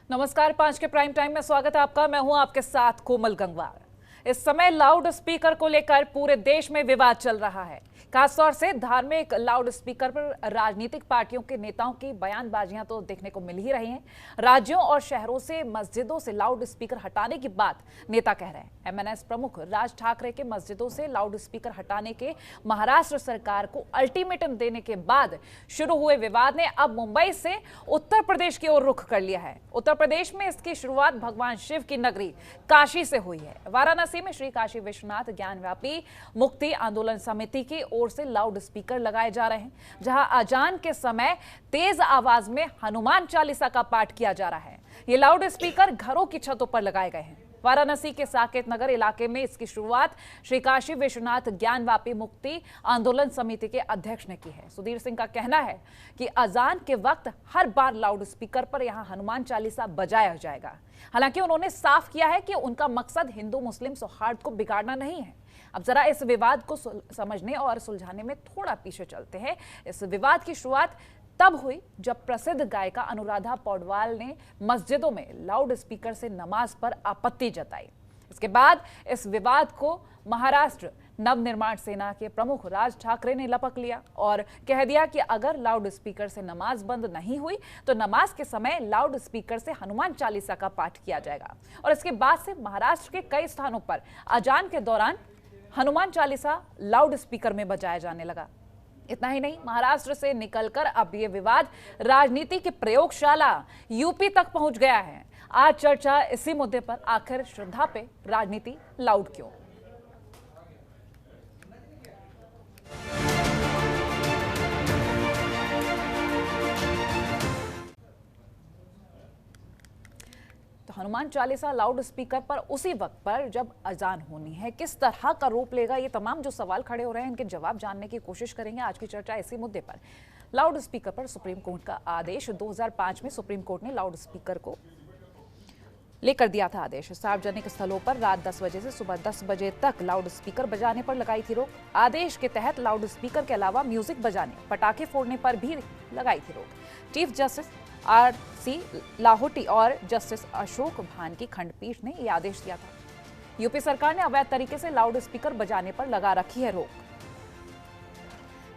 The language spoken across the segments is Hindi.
नमस्कार, 5 के प्राइम टाइम में स्वागत है आपका। मैं हूं आपके साथ कोमल गंगवार। इस समय लाउड स्पीकर को लेकर पूरे देश में विवाद चल रहा है। खासतौर से धार्मिक लाउड स्पीकर पर राजनीतिक पार्टियों के नेताओं की बयानबाजियां तो देखने को मिल ही रही हैं। राज्यों और शहरों से मस्जिदों से लाउड स्पीकर हटाने की बात नेता कह रहे हैं। एमएनएस प्रमुख राज ठाकरे के मस्जिदों से लाउड स्पीकर हटाने के महाराष्ट्र सरकार को अल्टीमेटम देने के बाद शुरू हुए विवाद ने अब मुंबई से उत्तर प्रदेश की ओर रुख कर लिया है। उत्तर प्रदेश में इसकी शुरुआत भगवान शिव की नगरी काशी से हुई है। वाराणसी में श्री काशी विश्वनाथ ज्ञानव्यापी मुक्ति आंदोलन समिति की ओर से लाउड स्पीकर लगाए जा रहे हैं, जहां अजान के समय तेज आवाज में हनुमान चालीसा का पाठ किया जा रहा है। ये लाउड स्पीकर घरों की छतों पर लगाए गए हैं। वाराणसी के साकेत नगर इलाके में इसकी शुरुआत श्री काशी विश्वनाथ ज्ञानव्यापी मुक्ति आंदोलन समिति के अध्यक्ष ने की है। सुधीर सिंह का कहना है कि अजान के वक्त हर बार लाउड स्पीकर पर यहां हनुमान चालीसा बजाया जाएगा। हालांकि उन्होंने साफ किया है कि उनका मकसद हिंदू मुस्लिम सौहार्द को बिगाड़ना नहीं है। अब जरा इस विवाद को समझने और सुलझाने में थोड़ा पीछे चलते हैं। इस विवाद की शुरुआत तब हुई जब प्रसिद्ध गायिका अनुराधा पौडवाल ने मस्जिदों में लाउड स्पीकर से नमाज पर आपत्ति जताई। इसके बाद इस विवाद को महाराष्ट्र नवनिर्माण सेना के प्रमुख राज ठाकरे ने लपक लिया और कह दिया कि अगर लाउड स्पीकर से नमाज बंद नहीं हुई तो नमाज के समय लाउड स्पीकर से हनुमान चालीसा का पाठ किया जाएगा। और इसके बाद से महाराष्ट्र के कई स्थानों पर अजान के दौरान हनुमान चालीसा लाउड स्पीकर में बजाया जाने लगा। इतना ही नहीं, महाराष्ट्र से निकलकर अब ये विवाद राजनीति की प्रयोगशाला यूपी तक पहुंच गया है। आज चर्चा इसी मुद्दे पर, आखिर श्रद्धा पे राजनीति लाउड क्यों? हनुमान चालीसा लाउड स्पीकर पर उसी वक्त पर जब अजान होनी है, किस तरह का रूप लेगा? ये तमाम जो सवाल खड़े हो रहे हैं, इनके जवाब जानने की कोशिश करेंगे। आज की चर्चा इसी मुद्दे पर। लाउड स्पीकर पर सुप्रीम कोर्ट का आदेश। 2005 में सुप्रीम कोर्ट ने लाउड स्पीकर को लेकर दिया था आदेश। सार्वजनिक स्थलों पर रात 10 बजे से सुबह 10 बजे तक लाउड स्पीकर बजाने पर लगाई थी रोक। आदेश के तहत लाउड स्पीकर के अलावा म्यूजिक बजाने, पटाखे फोड़ने पर भी लगाई थी रोक। Chief justice RC. लाहोटी और जस्टिस अशोक भान की खंडपीठ ने यह आदेश दिया था। यूपी सरकार ने अवैध तरीके से लाउड स्पीकर बजाने पर लगा रखी है रोक।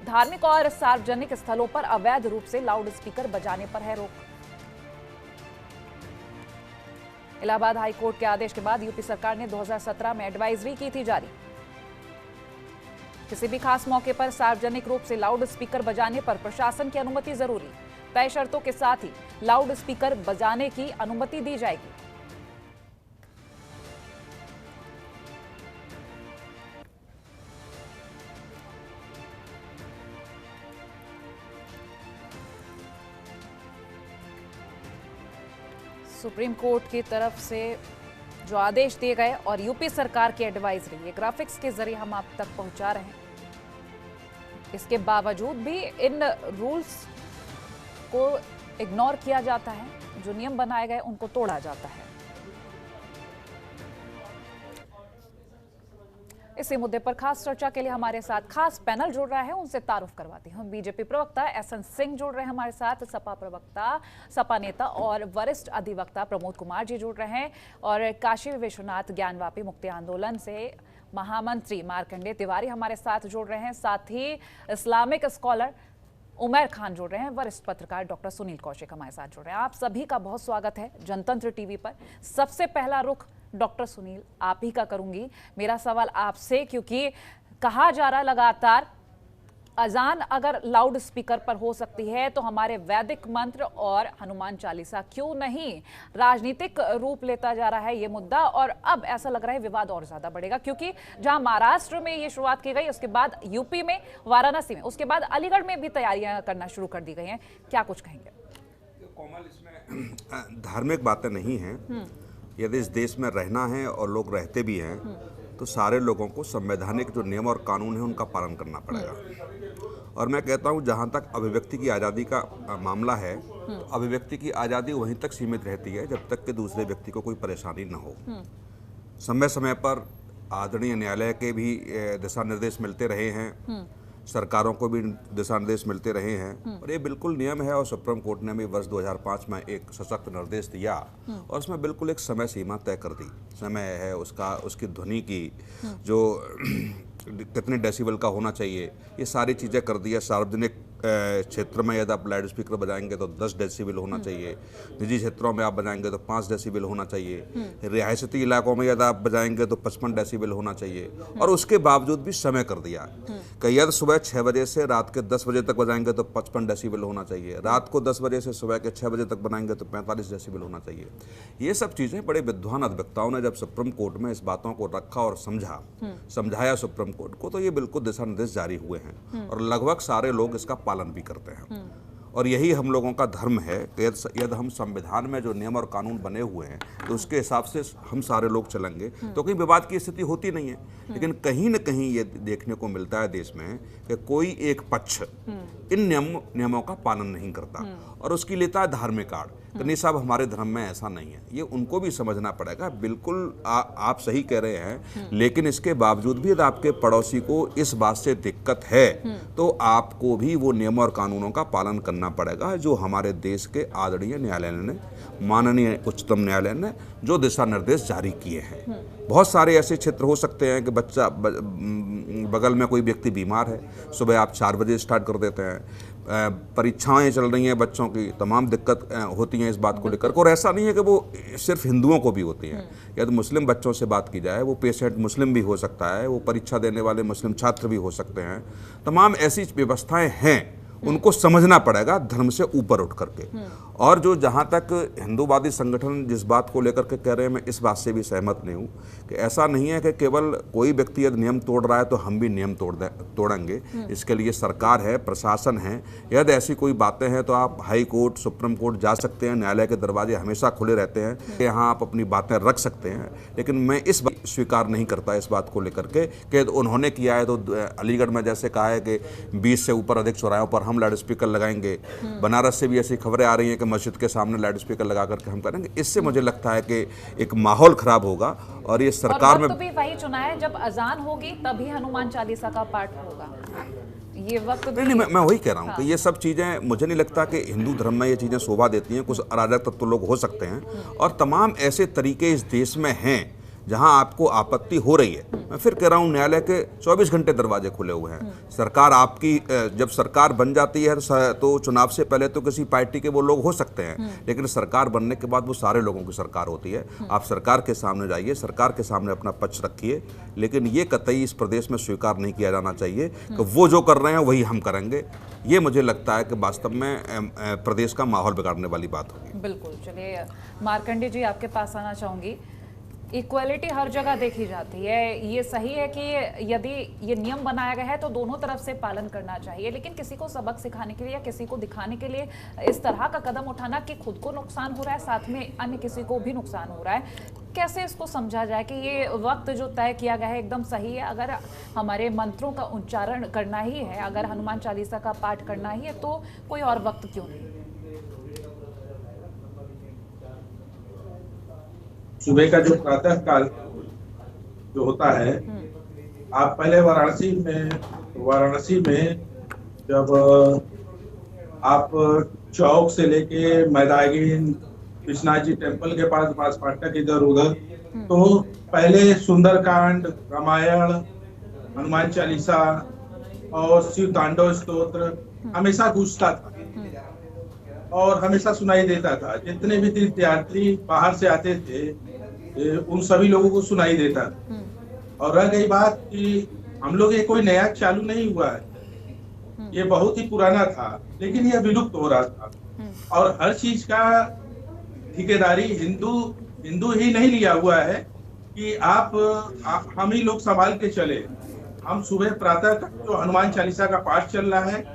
धार्मिक और सार्वजनिक स्थलों पर अवैध रूप से लाउड स्पीकर बजाने पर है रोक। इलाहाबाद हाई कोर्ट के आदेश के बाद यूपी सरकार ने 2017 में एडवाइजरी की थी जारी। किसी भी खास मौके पर सार्वजनिक रूप से लाउड स्पीकर बजाने पर प्रशासन की अनुमति जरूरी। तय शर्तों के साथ ही लाउड स्पीकर बजाने की अनुमति दी जाएगी। सुप्रीम कोर्ट की तरफ से जो आदेश दिए गए और यूपी सरकार की एडवाइजरी, ये ग्राफिक्स के जरिए हम आप तक पहुंचा रहे हैं। इसके बावजूद भी इन रूल्स को इग्नोर किया जाता है। जो नियम बनाए गए उनको तोड़ा जाता है। इसी मुद्दे पर खास चर्चा के लिए हमारे साथ खास पैनल जुड़ रहा है, उनसे तारुफ करवाती हूं। बीजेपी प्रवक्ता एसएन सिंह जुड़ रहे हैं हमारे साथ, सपा प्रवक्ता, सपा नेता और वरिष्ठ अधिवक्ता प्रमोद कुमार जी जुड़ रहे हैं, और काशी विश्वनाथ ज्ञानव्यापी मुक्ति आंदोलन से महामंत्री मार्कंडेय तिवारी हमारे साथ जुड़ रहे हैं। साथ ही इस्लामिक स्कॉलर उमर खान जुड़ रहे हैं, वरिष्ठ पत्रकार डॉक्टर सुनील कौशिक हमारे साथ जुड़ रहे हैं। आप सभी का बहुत स्वागत है जनतंत्र टीवी पर। सबसे पहला रुख डॉक्टर सुनील आप ही का करूंगी। मेरा सवाल आपसे, क्योंकि कहा जा रहा लगातार अजान अगर लाउड स्पीकर पर हो सकती है तो हमारे वैदिक मंत्र और हनुमान चालीसा क्यों नहीं? राजनीतिक रूप लेता जा रहा है ये मुद्दा, और अब ऐसा लग रहा है विवाद और ज्यादा बढ़ेगा, क्योंकि जहां महाराष्ट्र में ये शुरुआत की गई, उसके बाद यूपी में, वाराणसी में, उसके बाद अलीगढ़ में भी तैयारियां करना शुरू कर दी गई हैं। क्या कुछ कहेंगे? कोमल, इसमें धार्मिक बातें नहीं हैं। यदि इस देश में रहना है और लोग रहते भी हैं तो सारे लोगों को संवैधानिक जो नियम और कानून है उनका पालन करना पड़ेगा। और मैं कहता हूँ जहाँ तक अभिव्यक्ति की आज़ादी का मामला है, तो अभिव्यक्ति की आज़ादी वहीं तक सीमित रहती है जब तक कि दूसरे व्यक्ति को कोई परेशानी न हो। समय समय पर आदरणीय न्यायालय के भी दिशा निर्देश मिलते रहे हैं। सरकारों को भी दिशा निर्देश मिलते रहे हैं और ये बिल्कुल नियम है। और सुप्रीम कोर्ट ने भी वर्ष 2005 में एक सशक्त निर्देश दिया और उसमें बिल्कुल एक समय सीमा तय कर दी। समय है उसका, उसकी ध्वनि की जो कितने डेसिबल का होना चाहिए, ये सारी चीज़ें कर दिया। सार्वजनिक क्षेत्र में यदि आप लाउड स्पीकर बजाएंगे तो 10 डेसिबल होना चाहिए, निजी क्षेत्रों में आप बजाएंगे तो 5 डेसिबल होना चाहिए, रिहायशी इलाकों में यदि आप बजाएंगे तो 55 डेसिबल होना चाहिए। और उसके बावजूद भी समय कर दिया कि यदि सुबह 6 बजे से रात के 10 बजे तक बजाएंगे तो 55 डेसिबल होना चाहिए, रात को 10 बजे से सुबह के 6 बजे तक बनाएंगे तो 45 डेसिबल होना चाहिए। ये सब चीज़ें बड़े विद्वान अधिवक्ताओं ने जब सुप्रीम कोर्ट में इस बातों को रखा और समझाया सुप्रीम कोर्ट को, तो ये बिल्कुल दिशा निर्देश जारी हुए हैं और लगभग सारे लोग इसका पालन भी करते हैं। और यही हम लोगों का धर्म है कि यदि हम संविधान में जो नियम और कानून बने हुए हैं तो उसके हिसाब से हम सारे लोग चलेंगे तो कहीं विवाद की स्थिति होती नहीं है। लेकिन कहीं न कहीं ये देखने को मिलता है देश में कि कोई एक पक्ष इन नियमों का पालन नहीं करता और उसकी लेता है धार्मिक आड़। तो नहीं साहब, हमारे धर्म में ऐसा नहीं है, ये उनको भी समझना पड़ेगा। बिल्कुल आप सही कह रहे हैं, लेकिन इसके बावजूद भी यदि आपके पड़ोसी को इस बात से दिक्कत है तो आपको भी वो नियम और कानूनों का पालन करना पड़ेगा जो हमारे देश के आदरणीय न्यायालय ने, माननीय उच्चतम न्यायालय ने जो दिशा निर्देश जारी किए हैं। बहुत सारे ऐसे क्षेत्र हो सकते हैं कि बगल में कोई व्यक्ति बीमार है, सुबह आप 4 बजे स्टार्ट कर देते हैं, परीक्षाएं चल रही हैं बच्चों की, तमाम दिक्कत होती हैं इस बात को लेकर। और ऐसा नहीं है कि वो सिर्फ हिंदुओं को भी होती हैं। यदि मुस्लिम बच्चों से बात की जाए, वो पेशेंट मुस्लिम भी हो सकता है, वो परीक्षा देने वाले मुस्लिम छात्र भी हो सकते हैं। तमाम ऐसी व्यवस्थाएं हैं, उनको समझना पड़ेगा धर्म से ऊपर उठ करके। और जो जहाँ तक हिंदूवादी संगठन जिस बात को लेकर के कह रहे हैं, मैं इस बात से भी सहमत नहीं हूँ कि ऐसा नहीं है कि केवल कोई व्यक्ति यदि नियम तोड़ रहा है तो हम भी नियम तोड़ेंगे। इसके लिए सरकार है, प्रशासन है। यदि ऐसी कोई बातें हैं तो आप हाई कोर्ट, सुप्रीम कोर्ट जा सकते हैं, न्यायालय के दरवाजे हमेशा खुले रहते हैं, यहाँ आप अपनी बातें रख सकते हैं। लेकिन मैं इस बात स्वीकार नहीं करता इस बात को लेकर के कि उन्होंने किया है तो अलीगढ़ में जैसे कहा है कि 20 से ऊपर अधिक चौराहों पर हम लाउड स्पीकर लगाएंगे। बनारस से भी ऐसी खबरें आ रही हैं कि मस्जिद के सामने लाउड स्पीकर लगा करके हम करेंगे। इससे मुझे लगता है कि एक माहौल खराब होगा और ये सरकार में भी वही चुना है, जब अजान होगी तभी हनुमान चालीसा का पाठ होगा। ये वक्त नहीं, मैं वही कह रहा हूँ कि ये सब चीज़ें मुझे नहीं लगता कि हिंदू धर्म में ये चीज़ें शोभा देती हैं। कुछ अराजक तत्व लोग हो सकते हैं और तमाम ऐसे तरीके इस देश में हैं जहां आपको आपत्ति हो रही है। मैं फिर कह रहा हूं, न्यायालय के 24 घंटे दरवाजे खुले हुए हैं। सरकार आपकी जब सरकार बन जाती है तो चुनाव से पहले तो किसी पार्टी के वो लोग हो सकते हैं, लेकिन सरकार बनने के बाद वो सारे लोगों की सरकार होती है। आप सरकार के सामने जाइए, सरकार के सामने अपना पक्ष रखिए, लेकिन ये कतई इस प्रदेश में स्वीकार नहीं किया जाना चाहिए कि वो जो कर रहे हैं वही हम करेंगे। ये मुझे लगता है कि वास्तव में प्रदेश का माहौल बिगाड़ने वाली बात होगी। बिल्कुल। चलिए मार्कंडे जी, आपके पास आना चाहूँगी। इक्वलिटी हर जगह देखी जाती है, ये सही है कि यदि ये नियम बनाया गया है तो दोनों तरफ से पालन करना चाहिए, लेकिन किसी को सबक सिखाने के लिए या किसी को दिखाने के लिए इस तरह का कदम उठाना कि खुद को नुकसान हो रहा है, साथ में अन्य किसी को भी नुकसान हो रहा है, कैसे इसको समझा जाए कि ये वक्त जो तय किया गया है एकदम सही है? अगर हमारे मंत्रों का उच्चारण करना ही है, अगर हनुमान चालीसा का पाठ करना ही है, तो कोई और वक्त क्यों नहीं? सुबह का जो प्रातः काल जो होता है, आप पहले वाराणसी में जब आप चौक से लेके मैदागिन विश्वनाथ जी टेम्पल के पास फाटक इधर उधर, तो पहले सुंदरकांड, रामायण, हनुमान चालीसा और शिव तांडव स्तोत्र हमेशा गूंजता था और हमेशा सुनाई देता था। जितने भी तीर्थयात्री बाहर से आते थे उन सभी लोगों को सुनाई देता था। और रह गई बात कि हम लोग ये कोई नया चालू नहीं हुआ है, ये बहुत ही पुराना था, लेकिन यह विलुप्त हो रहा था। और हर चीज का ठेकेदारी हिंदू ही नहीं लिया हुआ है कि हम ही लोग संभाल के चले। हम सुबह प्रातः जो हनुमान चालीसा का पाठ चल रहा है,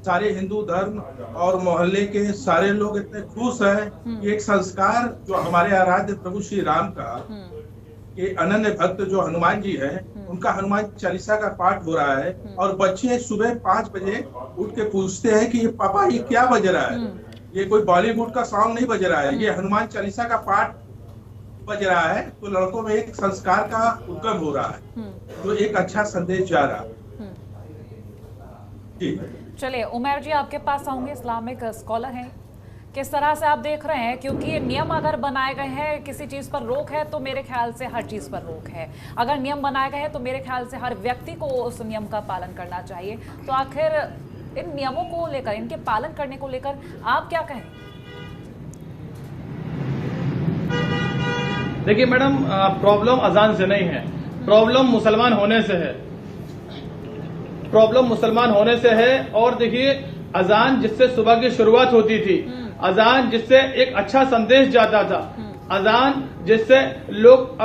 सारे हिंदू धर्म और मोहल्ले के सारे लोग इतने खुश हैं। ये एक संस्कार जो हमारे आराध्य प्रभु श्री राम का, ये अनन्य भक्त जो हनुमान जी हैं, उनका हनुमान चालीसा का पाठ हो रहा है और बच्चे सुबह 5 बजे उठ के पूछते हैं कि पापा ये क्या बज रहा है? ये कोई बॉलीवुड का सॉन्ग नहीं बज रहा है, ये हनुमान चालीसा का पाठ बज रहा है। तो लड़कों में एक संस्कार का उद्गम हो रहा है, जो एक अच्छा संदेश जा रहा है। जी चलिए उमर जी आपके पास आऊंगे, इस्लामिक स्कॉलर हैं, किस तरह से आप देख रहे हैं, क्योंकि ये नियम अगर बनाए गए हैं, किसी चीज़ पर रोक है तो मेरे ख्याल से हर चीज़ पर रोक है। अगर नियम बनाए गए हैं तो मेरे ख्याल से हर व्यक्ति को उस नियम का पालन करना चाहिए। तो आखिर इन नियमों को लेकर, इनके पालन करने को लेकर आप क्या कहें? देखिए मैडम, प्रॉब्लम अजान से नहीं है, प्रॉब्लम मुसलमान होने से है। प्रॉब्लम मुसलमान होने से है। और देखिए, अजान जिससे सुबह की शुरुआत होती थी, अजान जिससे एक अच्छा संदेश जाता था, अजान जिससे लोग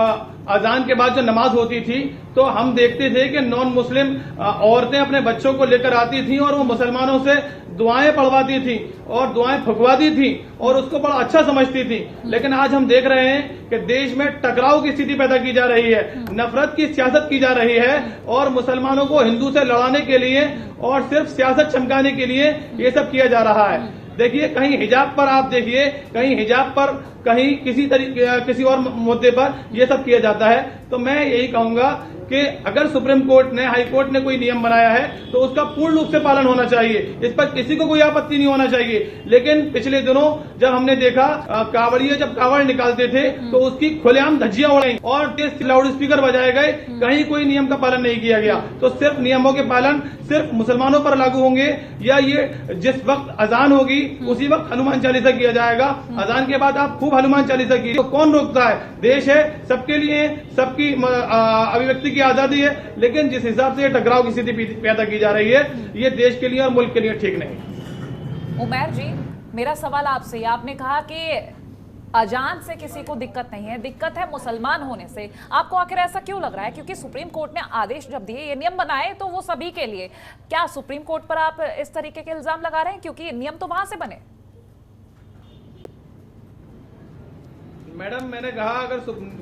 अजान के बाद जो नमाज होती थी तो हम देखते थे कि नॉन मुस्लिम औरतें अपने बच्चों को लेकर आती थी और वो मुसलमानों से दुआएं पढ़वाती थी और दुआएं फुकवाती थी और उसको बड़ा अच्छा समझती थी। लेकिन आज हम देख रहे हैं कि देश में टकराव की स्थिति पैदा की जा रही है, नफरत की सियासत की जा रही है और मुसलमानों को हिंदू से लड़ाने के लिए और सिर्फ सियासत चमकाने के लिए ये सब किया जा रहा है। देखिए, कहीं हिजाब पर आप देखिए, कहीं हिजाब पर, कहीं किसी और मुद्दे पर ये सब किया जाता है। तो मैं यही कहूंगा कि अगर सुप्रीम कोर्ट ने, हाई कोर्ट ने कोई नियम बनाया है तो उसका पूर्ण रूप से पालन होना चाहिए, इस पर किसी को कोई आपत्ति नहीं होना चाहिए। लेकिन पिछले दिनों जब हमने देखा कांवड़िए जब कांवड़ निकालते थे तो उसकी खुलेआम धज्जियां उड़ाई और लाउड स्पीकर बजाए गए, कहीं कोई नियम का पालन नहीं किया गया। तो सिर्फ नियमों के पालन सिर्फ मुसलमानों पर लागू होंगे या ये जिस वक्त अजान होगी उसी वक्त हनुमान चालीसा किया जाएगा? अजान के बाद आप खूब हनुमान चालीसा कीजिए, तो कौन रोकता है? देश है, सबके लिए, सबकी अभिव्यक्ति की आजादी है, लेकिन जिस हिसाब से ये टकराव की स्थिति पैदा की जा रही है, ये देश के लिए और मुल्क के लिए ठीक नहीं। उमर जी, मेरा सवाल आपसे, आपने कहा कि अजान से किसी को दिक्कत नहीं है, दिक्कत है मुसलमान होने से। आपको आखिर ऐसा क्यों लग रहा है? क्योंकि सुप्रीम कोर्ट ने आदेश जब दिए, ये नियम बनाए तो वो सभी के लिए। क्या सुप्रीम कोर्ट पर आप इस तरीके के इल्जाम लगा रहे हैं? क्योंकि नियम तो वहां से बने। मैडम, मैंने कहा अगर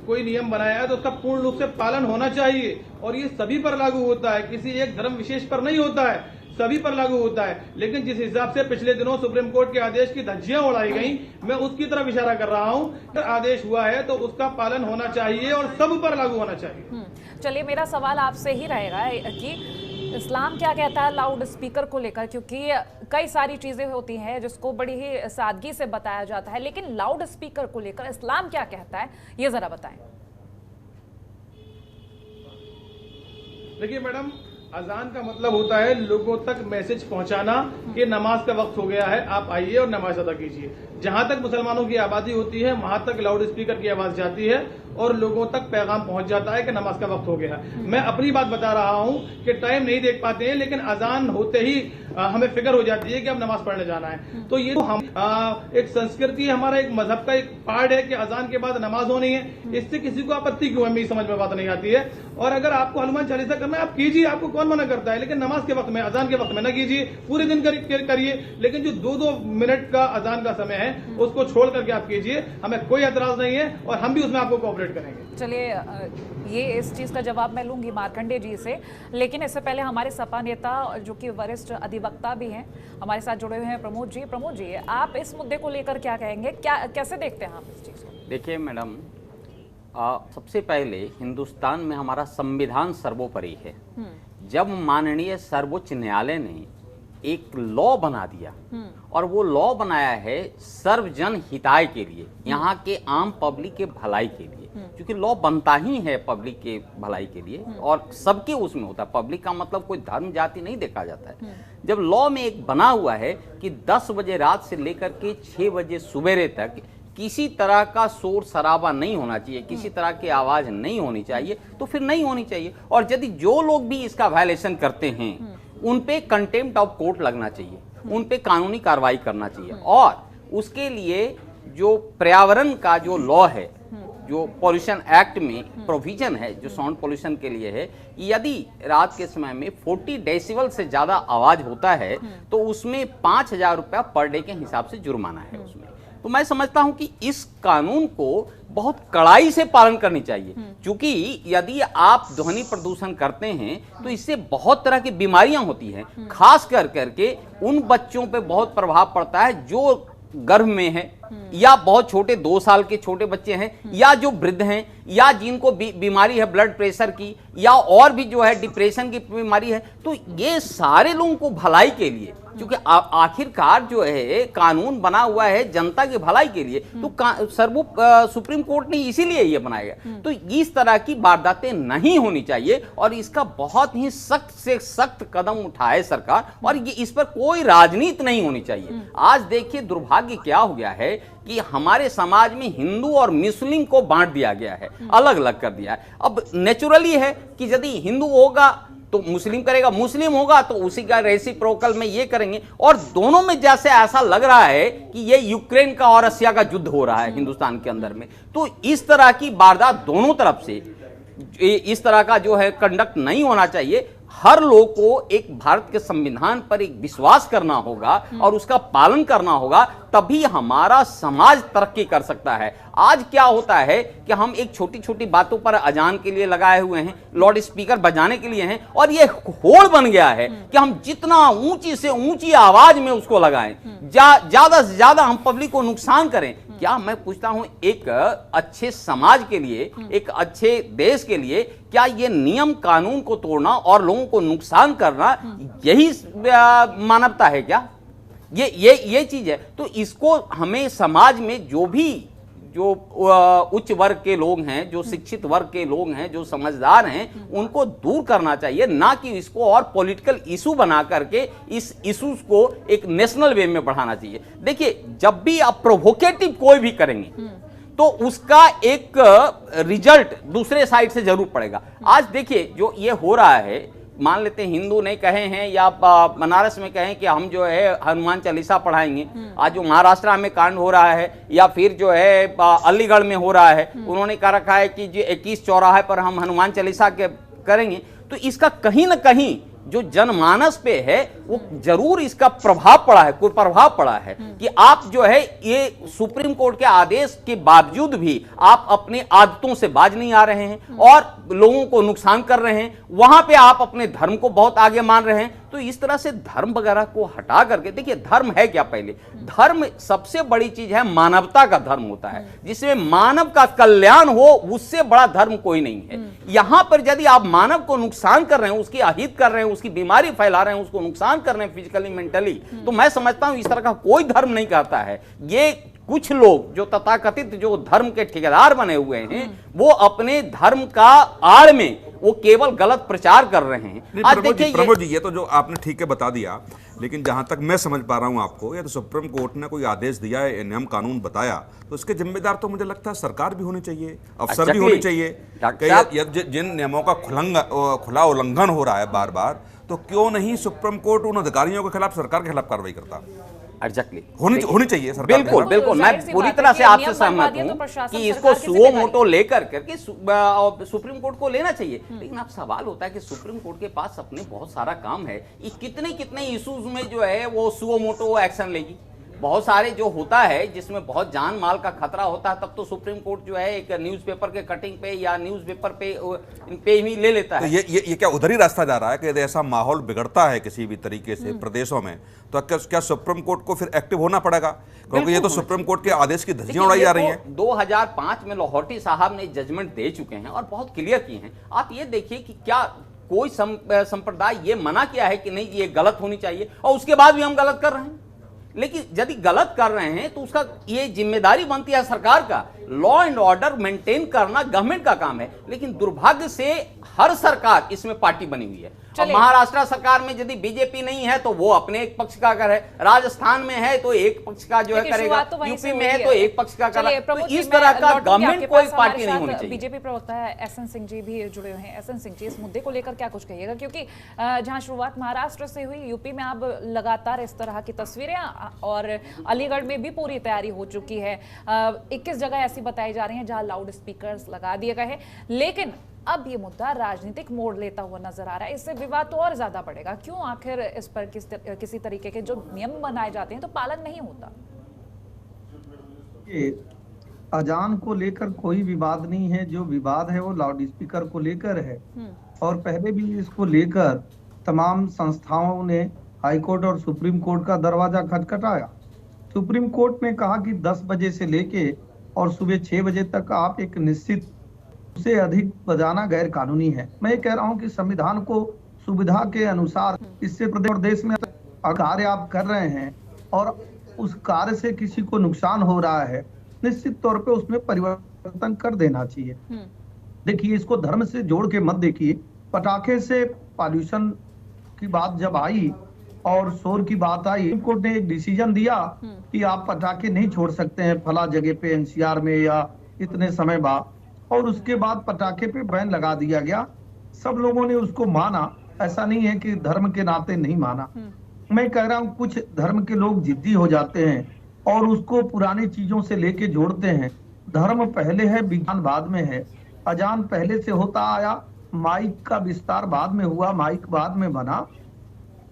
कोई नियम बनाया है तो उसका पूर्ण रूप से पालन होना चाहिए और ये सभी पर लागू होता है, किसी एक धर्म विशेष पर नहीं होता है, सभी पर लागू होता है। लेकिन जिस हिसाब से पिछले दिनों सुप्रीम कोर्ट के आदेश की धज्जियां उड़ाई गई, मैं उसकी तरफ इशारा कर रहा हूं। अगर आदेश हुआ है तो उसका पालन होना चाहिए और सब पर लागू होना चाहिए। चलिए, मेरा सवाल आपसे ही रहेगा कि इस्लाम क्या कहता है लाउड स्पीकर को लेकर, क्योंकि कई सारी चीज़ें होती हैं जिसको बड़ी ही सादगी से बताया जाता है, लेकिन लाउड स्पीकर को लेकर इस्लाम क्या कहता है, ये ज़रा बताएं। देखिए मैडम, अजान का मतलब होता है लोगों तक मैसेज पहुंचाना कि नमाज का वक्त हो गया है, आप आइए और नमाज अदा कीजिए। जहां तक मुसलमानों की आबादी होती है वहां तक लाउड स्पीकर की आवाज जाती है और लोगों तक पैगाम पहुंच जाता है कि नमाज का वक्त हो गया है। मैं अपनी बात बता रहा हूं कि टाइम नहीं देख पाते हैं, लेकिन अजान होते ही हमें फिक्र हो जाती है कि अब नमाज पढ़ने जाना है। तो ये तो हम एक संस्कृति, हमारा एक मजहब का एक पार्ट है कि अजान के बाद नमाज होनी है। इससे किसी को आपत्ति क्यों है, मेरी समझ में बात नहीं आती है। और अगर आपको हनुमान चालीसा करना है आप कीजिए, आपको कौन मना करता है, लेकिन नमाज के वक्त में, अजान के वक्त में न कीजिए। पूरे दिन करिए, लेकिन जो 2-2 मिनट का अजान का समय है उसको छोड़ करके आप कीजिए, हमें कोई एतराज नहीं है और हम भी उसमें आपको कोऑपरेट करेंगे। चलिए, ये इस चीज़ का जवाब मैं लूंगी मार्कंडे जी से, लेकिन इससे पहले हमारे सपा नेता जो कि वरिष्ठ अधिवक्ता भी हैं हमारे साथ जुड़े हुए हैं, प्रमोद जी। प्रमोद जी, आप इस मुद्दे को लेकर क्या कहेंगे, कैसे देखते हैं आप इस चीज़ को? देखिए मैडम, सबसे पहले हिंदुस्तान में हमारा संविधान सर्वोपरि है। जब माननीय सर्वोच्च न्यायालय ने एक लॉ बना दिया और वो लॉ बनाया है सर्वजन हिताय के लिए, यहाँ के आम पब्लिक के भलाई के लिए, क्योंकि लॉ बनता ही है पब्लिक के भलाई के लिए और सबके उसमें होता है। पब्लिक का मतलब कोई धर्म जाति नहीं देखा जाता है। जब लॉ में एक बना हुआ है कि 10 बजे रात से लेकर के 6 बजे सवेरे तक किसी तरह का शोर शराबा नहीं होना चाहिए, किसी तरह की आवाज नहीं होनी चाहिए, तो फिर नहीं होनी चाहिए। और यदि जो लोग भी इसका वायलेशन करते हैं उन पे कंटेम्प्ट ऑफ कोर्ट लगना चाहिए, उन पे कानूनी कार्रवाई करना चाहिए। और उसके लिए जो पर्यावरण का जो लॉ है, जो पॉल्यूशन एक्ट में प्रोविजन है जो साउंड पॉल्यूशन के लिए है, यदि रात के समय में 40 डेसिबल से ज्यादा आवाज होता है तो उसमें 5,000 रुपया पर डे के हिसाब से जुर्माना है उसमें। तो मैं समझता हूं कि इस कानून को बहुत कड़ाई से पालन करनी चाहिए, क्योंकि यदि आप ध्वनि प्रदूषण करते हैं तो इससे बहुत तरह की बीमारियां होती हैं। खास कर करके उन बच्चों पे बहुत प्रभाव पड़ता है जो गर्भ में है, या बहुत छोटे 2 साल के छोटे बच्चे हैं, या जो वृद्ध हैं, या जिनको बीमारी है ब्लड प्रेशर की, या और भी जो है डिप्रेशन की बीमारी है, तो ये सारे लोगों को भलाई के लिए, क्योंकि आखिरकार जो है कानून बना हुआ है जनता की भलाई के लिए, तो सुप्रीम कोर्ट ने इसीलिए ये बनाया गया। तो इस तरह की वारदातें नहीं होनी चाहिए और इसका बहुत ही सख्त से सख्त कदम उठाए सरकार, और ये इस पर कोई राजनीति नहीं होनी चाहिए। आज देखिए दुर्भाग्य क्या हो गया है कि हमारे समाज में हिंदू और मुस्लिम को बांट दिया गया है, अलग अलग कर दिया है। अब नेचुरली है कि यदि हिंदू होगा तो मुस्लिम करेगा, मुस्लिम होगा तो उसी का रेसिप्रोकल में ये करेंगे, और दोनों में जैसे ऐसा लग रहा है कि ये यूक्रेन का और रसिया का युद्ध हो रहा है हिंदुस्तान के अंदर में। तो इस तरह की वारदात दोनों तरफ से, इस तरह का जो है कंडक्ट नहीं होना चाहिए। हर लोग को एक भारत के संविधान पर एक विश्वास करना होगा और उसका पालन करना होगा, तभी हमारा समाज तरक्की कर सकता है। आज क्या होता है कि हम एक छोटी छोटी बातों पर अजान के लिए लगाए हुए हैं, लाउड स्पीकर बजाने के लिए हैं, और ये होड़ बन गया है कि हम जितना ऊंची से ऊंची आवाज में उसको लगाएं, ज्यादा से ज्यादा हम पब्लिक को नुकसान करें। क्या मैं पूछता हूं, एक अच्छे समाज के लिए, एक अच्छे देश के लिए, क्या ये नियम कानून को तोड़ना और लोगों को नुकसान करना यही मानवता है क्या? ये चीज है। तो इसको हमें समाज में जो उच्च वर्ग के लोग हैं, जो शिक्षित वर्ग के लोग हैं, जो समझदार हैं, उनको दूर करना चाहिए, ना कि इसको और पॉलिटिकल इशू बना करके इस इशूज को एक नेशनल वे में बढ़ाना चाहिए। देखिए, जब भी आप प्रोवोकेटिव कोई भी करेंगे तो उसका एक रिजल्ट दूसरे साइड से जरूर पड़ेगा। आज देखिए जो ये हो रहा है, मान लेते हैं हिंदू ने कहे हैं या बनारस में कहें कि हम जो है हनुमान चालीसा पढ़ाएंगे, आज जो महाराष्ट्र में कांड हो रहा है, या फिर जो है अलीगढ़ में हो रहा है, उन्होंने कह रखा है कि जो 21 चौराहे पर हम हनुमान चालीसा के करेंगे, तो इसका कहीं ना कहीं जो जनमानस पे है वो जरूर इसका प्रभाव पड़ा है, कोई प्रभाव पड़ा है कि आप जो है ये सुप्रीम कोर्ट के आदेश के बावजूद भी आप अपने आदतों से बाज नहीं आ रहे हैं और लोगों को नुकसान कर रहे हैं। वहां पे आप अपने धर्म को बहुत आगे मान रहे हैं। तो इस तरह से धर्म वगैरह को हटा करके देखिए, धर्म है क्या? पहले धर्म सबसे बड़ी चीज है, मानवता का धर्म होता है, जिसमें मानव का कल्याण हो, उससे बड़ा धर्म कोई नहीं है। यहां पर यदि आप मानव को नुकसान कर रहे हैं, उसकी अहित कर रहे हैं, उसकी बीमारी फैला रहे हैं, उसको नुकसान कर रहे हैं फिजिकली मेंटली, तो मैं समझता हूं इस तरह का कोई धर्म नहीं करता है। ये कुछ लोग जो तथाकथित जो धर्म के ठेकेदार बने हुए हैं, वो अपने धर्म का आड़ में वो केवल गलत प्रचार कर रहे हैं। आज देखिए प्रमोद जी, ये तो जो आपने ठीक है बता दिया, लेकिन जहां तक मैं समझ पा रहा हूं आपको, या तो सुप्रीम कोर्ट ने कोई आदेश दिया है, नियम कानून बताया, तो इसके जिम्मेदार तो मुझे लगता है सरकार भी होनी चाहिए, अफसर भी होनी चाहिए। जिन नियमों का खुला उल्लंघन हो रहा है बार बार, तो क्यों नहीं सुप्रीम कोर्ट उन अधिकारियों के खिलाफ, सरकार के खिलाफ कार्रवाई करता? एग्जैक्टली होनी चाहिए सरकार। बिल्कुल बिल्कुल, मैं पूरी तरह से आपसे सहमत हूं कि इसको सुओ मोटो लेकर करके सुप्रीम कोर्ट को लेना चाहिए। लेकिन अब सवाल होता है कि सुप्रीम कोर्ट के पास अपने बहुत सारा काम है, कितने कितने इश्यूज में जो है वो सुओ मोटो एक्शन लेगी। बहुत सारे जो होता है जिसमें बहुत जान माल का खतरा होता है, तब तो सुप्रीम कोर्ट जो है एक न्यूज़पेपर के कटिंग पे या न्यूज़पेपर पे ही ले लेता है। तो ये क्या उधर ही रास्ता जा रहा है कि यदि ऐसा माहौल बिगड़ता है किसी भी तरीके से प्रदेशों में, तो क्या सुप्रीम कोर्ट को फिर एक्टिव होना पड़ेगा? क्योंकि ये तो सुप्रीम कोर्ट के आदेश की धज्जियां उड़ाई जा रही हैं। 2005 में लाहौटी साहब ने जजमेंट दे चुके हैं और बहुत क्लियर किए हैं। आप ये देखिए कि क्या कोई संप्रदाय ये मना किया है कि नहीं ये गलत होनी चाहिए, और उसके बाद भी हम गलत कर रहे हैं। लेकिन यदि गलत कर रहे हैं तो उसका ये जिम्मेदारी बनती है सरकार का। लॉ एंड ऑर्डर मेंटेन करना गवर्नमेंट का काम है, लेकिन दुर्भाग्य से हर सरकार इसमें पार्टी बनी हुई है। अब महाराष्ट्र सरकार में यदि बीजेपी नहीं है तो वो अपने एक पक्ष का कर है, राजस्थान में है तो एक पक्ष का जो है करेगा, यूपी में है तो एक पक्ष का करेगा। तो इस तरह का गवर्नमेंट कोई पार्टी नहीं होनी चाहिए। बीजेपी प्रवक्ता है एसएन सिंह जी भी जुड़े हुए हैं। एसएन सिंह जी, इस मुद्दे को लेकर क्या कुछ कहिएगा? क्योंकि जहां शुरुआत महाराष्ट्र से हुई, यूपी में अब लगातार इस तरह की तस्वीरें, और अलीगढ़ में भी पूरी तैयारी हो चुकी है। 21 जगह ऐसी बताई जा रही हैं जहां लाउड स्पीकर्स लगा दिए गए हैं, लेकिन अब ये मुद्दा राजनीतिक मोड़ लेता हुआ नजर आ रहा है। इससे विवाद तो और ज्यादा बढ़ेगा। क्यों? आखिर इस पर किसी तरीके के जो नियम बनाए जाते हैं तो पालन नहीं होता। अजान को लेकर कोई विवाद नहीं है, जो विवाद है वो लाउड स्पीकर को लेकर है। और पहले भी इसको लेकर तमाम संस्थाओं ने हाईकोर्ट और सुप्रीम कोर्ट का दरवाजा खटखटाया। सुप्रीम कोर्ट ने कहा कि 10 बजे से लेके और सुबह 6 बजे तक आप एक निश्चित से अधिक बजाना गैर कानूनी है। मैं ये कह रहा हूँ कि संविधान को सुविधा के अनुसार इससे प्रदेश में कार्य आप कर रहे हैं और उस कार्य से किसी को नुकसान हो रहा है, निश्चित तौर पे उसमें परिवर्तन कर देना चाहिए। देखिए, इसको धर्म से जोड़ के मत देखिए। पटाखे से पॉल्यूशन की बात जब आई और शोर की बात आई, सुप्रीम कोर्ट ने एक डिसीजन दिया कि आप पटाखे नहीं छोड़ सकते हैं फला जगह पे एनसीआर में या इतने समय बाद, और उसके बाद पटाखे पे बैन लगा दिया गया। सब लोगों ने उसको माना, ऐसा नहीं है कि धर्म के नाते नहीं माना। मैं कह रहा हूँ कुछ धर्म के लोग जिद्दी हो जाते हैं और उसको पुरानी चीजों से लेके जोड़ते हैं। धर्म पहले है, विज्ञान बाद में है। अजान पहले से होता आया, माइक का विस्तार बाद में हुआ, माइक बाद में बना।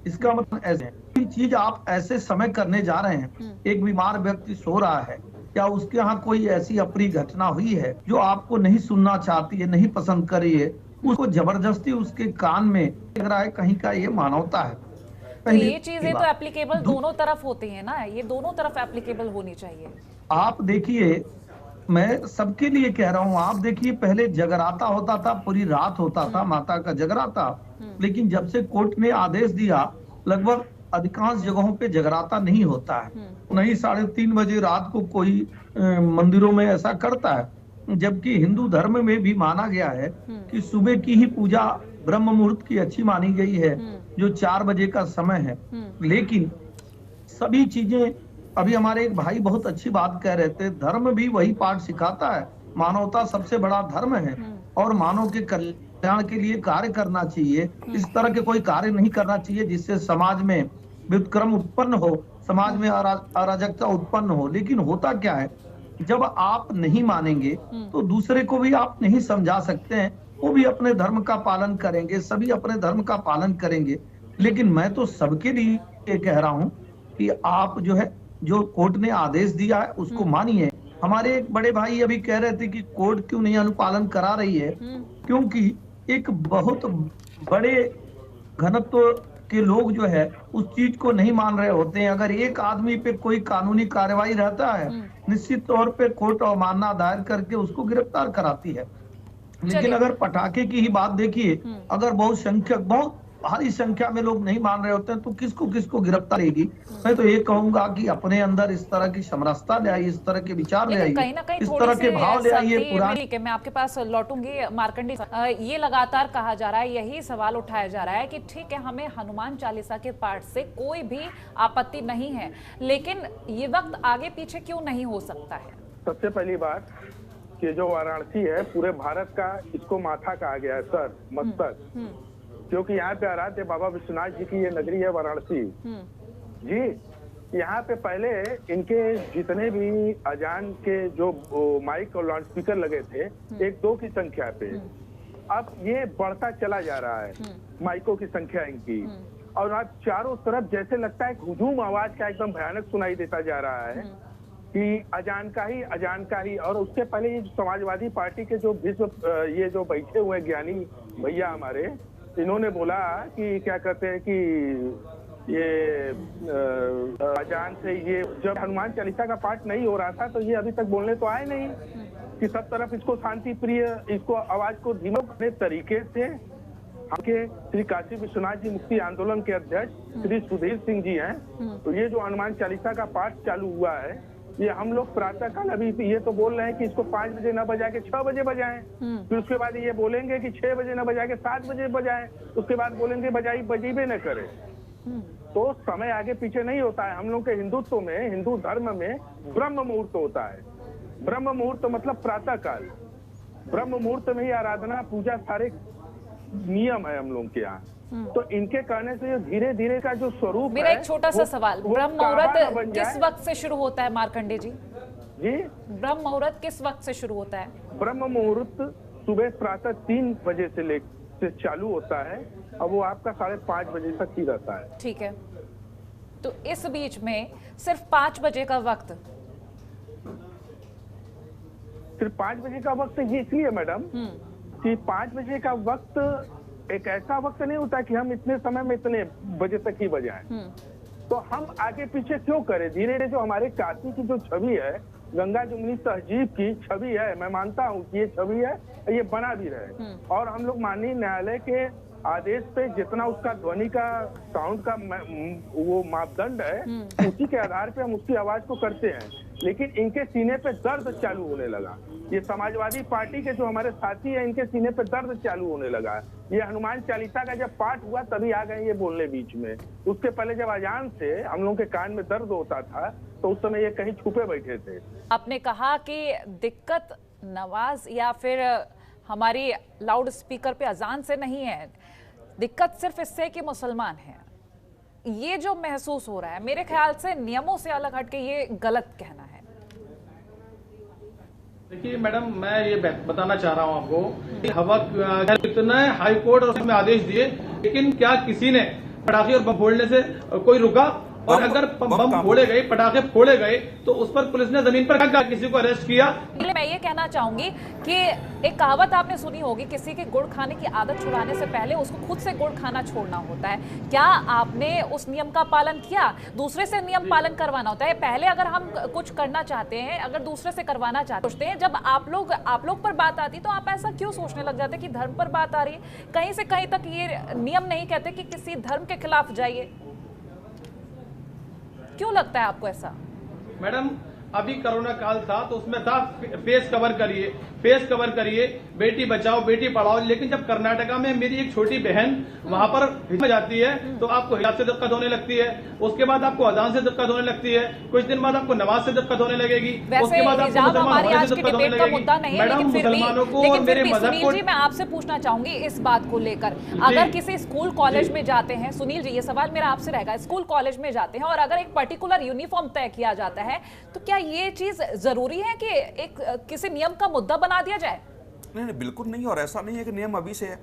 इसका मतलब ऐसे है, चीज आप ऐसे समय करने जा रहे हैं, एक बीमार व्यक्ति सो रहा है या उसके यहाँ कोई ऐसी अप्रिय घटना हुई है जो आपको नहीं सुनना चाहती है, नहीं पसंद कर रही है, उसको जबरदस्ती उसके कान में लग रहा है, कहीं का ये मानवता है। तो ये चीजें तो एप्लीकेबल दोनों तरफ होती है ना, ये दोनों तरफ एप्लीकेबल होनी चाहिए। आप देखिए, मैं सबके लिए कह रहा हूँ, आप देखिए पहले जगराता होता था, पूरी रात होता था माता का जगराता, लेकिन जब से कोर्ट ने आदेश दिया, लगभग अधिकांश जगहों पे जगराता नहीं होता है। नहीं 3:30 बजे रात को कोई मंदिरों में ऐसा करता है, जबकि हिंदू धर्म में भी माना गया है कि सुबह की ही पूजा ब्रह्म मुहूर्त की अच्छी मानी गई है, जो 4 बजे का समय है। लेकिन सभी चीजें, अभी हमारे एक भाई बहुत अच्छी बात कह रहे थे, धर्म भी वही पाठ सिखाता है, मानवता सबसे बड़ा धर्म है और मानव के कल्याण के लिए कार्य करना चाहिए। इस तरह के कोई कार्य नहीं करना चाहिए जिससे समाज में व्युत्क्रम उत्पन्न हो, समाज में अराजकता उत्पन्न हो। लेकिन होता क्या है, जब आप नहीं मानेंगे तो दूसरे को भी आप नहीं समझा सकते हैं, वो भी अपने धर्म का पालन करेंगे, सभी अपने धर्म का पालन करेंगे। लेकिन मैं तो सबके लिए ये कह रहा हूँ कि आप जो है, जो कोर्ट ने आदेश दिया है उसको मानिए। हमारे एक बड़े भाई अभी कह रहे थे कि कोर्ट क्यों नहीं अनुपालन करा रही है, क्योंकि एक बहुत बड़े घनत्व के लोग जो है उस चीज को नहीं मान रहे होते हैं। अगर एक आदमी पे कोई कानूनी कार्रवाई रहता है, निश्चित तौर पे कोर्ट अवमानना दायर करके उसको गिरफ्तार कराती है। लेकिन अगर पटाखे की ही बात देखिए, अगर बहुत भारी संख्या में लोग नहीं मान रहे होते हैं तो किसको किसको गिरफ्तार करेगी। मैं तो ये कहूंगा कि अपने अंदर इस तरह की समरसता ले आइए, इस तरह के विचार ले आइए, इस तरह के भाव ले आइए। पुरानी मैं आपके पास लौटूंगी मार्कंडी, ये लगातार कहा जा रहा है, यही सवाल उठाया जा रहा है कि ठीक है, हमें हनुमान चालीसा के पाठ से कोई भी आपत्ति नहीं है, लेकिन ये वक्त आगे पीछे क्यों नहीं हो सकता है? सबसे पहली बात कि जो वाराणसी है पूरे भारत का, इसको माथा कहा गया है, सर, मस्तक, क्योंकि यहाँ पे आराध्य बाबा विश्वनाथ जी की ये नगरी है वाराणसी जी। यहाँ पे पहले इनके जितने भी अजान के जो माइक और लाउड स्पीकर लगे थे, 1-2 की संख्या पे, अब ये बढ़ता चला जा रहा है माइकों की संख्या इनकी, और अब चारों तरफ जैसे लगता है हुजूम आवाज का एकदम भयानक सुनाई देता जा रहा है कि अजान का ही। और उसके पहले ये समाजवादी पार्टी के जो ये जो बैठे हुए ज्ञानी भैया हमारे, इन्होंने बोला कि क्या कहते हैं कि ये अजान से, ये जब हनुमान चालीसा का पाठ नहीं हो रहा था तो ये अभी तक बोलने तो आए नहीं कि सब तरफ इसको शांति प्रिय, इसको आवाज को धीमा करने तरीके से हमके श्री काशी विश्वनाथ जी मुक्ति आंदोलन के अध्यक्ष श्री सुधीर सिंह जी हैं। तो ये जो हनुमान चालीसा का पाठ चालू हुआ है, ये हम लोग प्रातः काल अभी ये तो बोल रहे हैं कि इसको 5 बजे न बजा के 6 बजे बजाएं, फिर उसके बाद ये बोलेंगे कि 6 बजे न बजा के 7 बजे बजाएं, उसके बाद बोलेंगे बजीबे न करे। तो समय आगे पीछे नहीं होता है। हम लोग के हिंदुत्व में, हिंदू धर्म में ब्रह्म मुहूर्त होता है। ब्रह्म मुहूर्त मतलब प्रातः काल, ब्रह्म मुहूर्त में ही आराधना पूजा सारे नियम है हम लोग के यहाँ। तो इनके कहने से धीरे धीरे का जो स्वरूप, मेरा एक छोटा सा सवाल, ब्रह्म मुहूर्त किस वक्त से शुरू होता है मार्कंडे जी? जी, ब्रह्म मुहूर्त किस वक्त से शुरू होता है? ब्रह्म मुहूर्त सुबह प्रातः 3 बजे से चालू होता है और वो आपका 5:30 बजे तक ही रहता है। ठीक है, तो इस बीच में सिर्फ 5 बजे का वक्त, सिर्फ 5 बजे का वक्त ये इसलिए मैडम कि 5 बजे का वक्त एक ऐसा वक्त नहीं होता कि हम इतने समय में इतने बजे तक ही बजाएं। तो हम आगे पीछे क्यों करें? धीरे धीरे जो हमारे काशी की जो छवि है, गंगा जमुनी तहजीब की छवि है, मैं मानता हूँ कि ये छवि है, ये बना भी रहे। और हम लोग माननीय न्यायालय के आदेश पे जितना उसका ध्वनि का साउंड का वो मापदंड है, उसी के आधार पे हम उसकी आवाज को करते हैं। लेकिन इनके सीने पे दर्द चालू होने लगा। ये समाजवादी पार्टी के जो हमारे साथी हैं, इनके सीने पे दर्द चालू होने लगा। ये हनुमान चालीसा का जब पाठ हुआ तभी आ गए ये बोलने बीच में। उसके पहले जब अजान से हम लोगों के कान में दर्द होता था तो उस समय ये कहीं छुपे बैठे थे। आपने कहा कि दिक्कत नवाज या फिर हमारी लाउड स्पीकर पे अजान से नहीं है, दिक्कत सिर्फ इससे कि मुसलमान हैं। ये जो महसूस हो रहा है, मेरे ख्याल से नियमों से अलग हटके ये गलत कहना है। देखिए मैडम, मैं ये बताना चाह रहा हूँ आपको कि हवा इतने हाई कोर्ट और उसमें आदेश दिए, लेकिन क्या किसी ने पटाखे और बम फोड़ने से कोई रुका? और अगर बम फोड़े गए, पटाखे फोड़े गए, तो उस पर पुलिस ने जमीन पर क्या किसी को अरेस्ट किया? मैं ये कहना चाहूंगी कि एक कहावत आपने सुनी होगी, किसी के गुड़ खाने की आदत छुड़ाने से पहले उसको खुद से गुड़ खाना छोड़ना होता है। क्या आपने उस नियम का पालन किया? दूसरे से नियम पालन करवाना होता है। पहले अगर हम कुछ करना चाहते हैं, अगर दूसरे से करवाना चाहते हैं, जब आप लोग पर बात आती तो आप ऐसा क्यों सोचने लग जाते कि धर्म पर बात आ रही है? कहीं से कहीं तक ये नियम नहीं कहते कि किसी धर्म के खिलाफ जाइए। क्यों लगता है आपको ऐसा? मैडम, अभी कोरोना काल था तो उसमें था फेस कवर करिए, फेस कवर करिए, बेटी बचाओ बेटी पढ़ाओ। लेकिन जब कर्नाटका में मेरी एक छोटी बहन वहां पर हिजाब जाती है तो आपको हिजाब से दिक्कत होने लगती है, उसके बाद आपको अजान से दिक्कत होने लगती है, कुछ दिन बाद आपको नमाज से दिक्कत होने लगेगी, उसके बाद आपको मुसलमान होने से दिक्कत होने लगेगी। मैडम, मुसलमानों को और मेरे मजहब को, जी मैं आपसे पूछना चाहूंगी इस बात को लेकर, अगर किसी स्कूल कॉलेज में जाते हैं, सुनील जी ये सवाल मेरा आपसे रहेगा, स्कूल कॉलेज में जाते हैं और अगर एक पर्टिकुलर यूनिफॉर्म तय किया जाता है तो क्या ये चीज जरूरी है कि एक किसी नियम का मुद्दा बना दिया जाए? नहीं, बिल्कुल नहीं। और ऐसा नहीं है कि नियम अभी से है।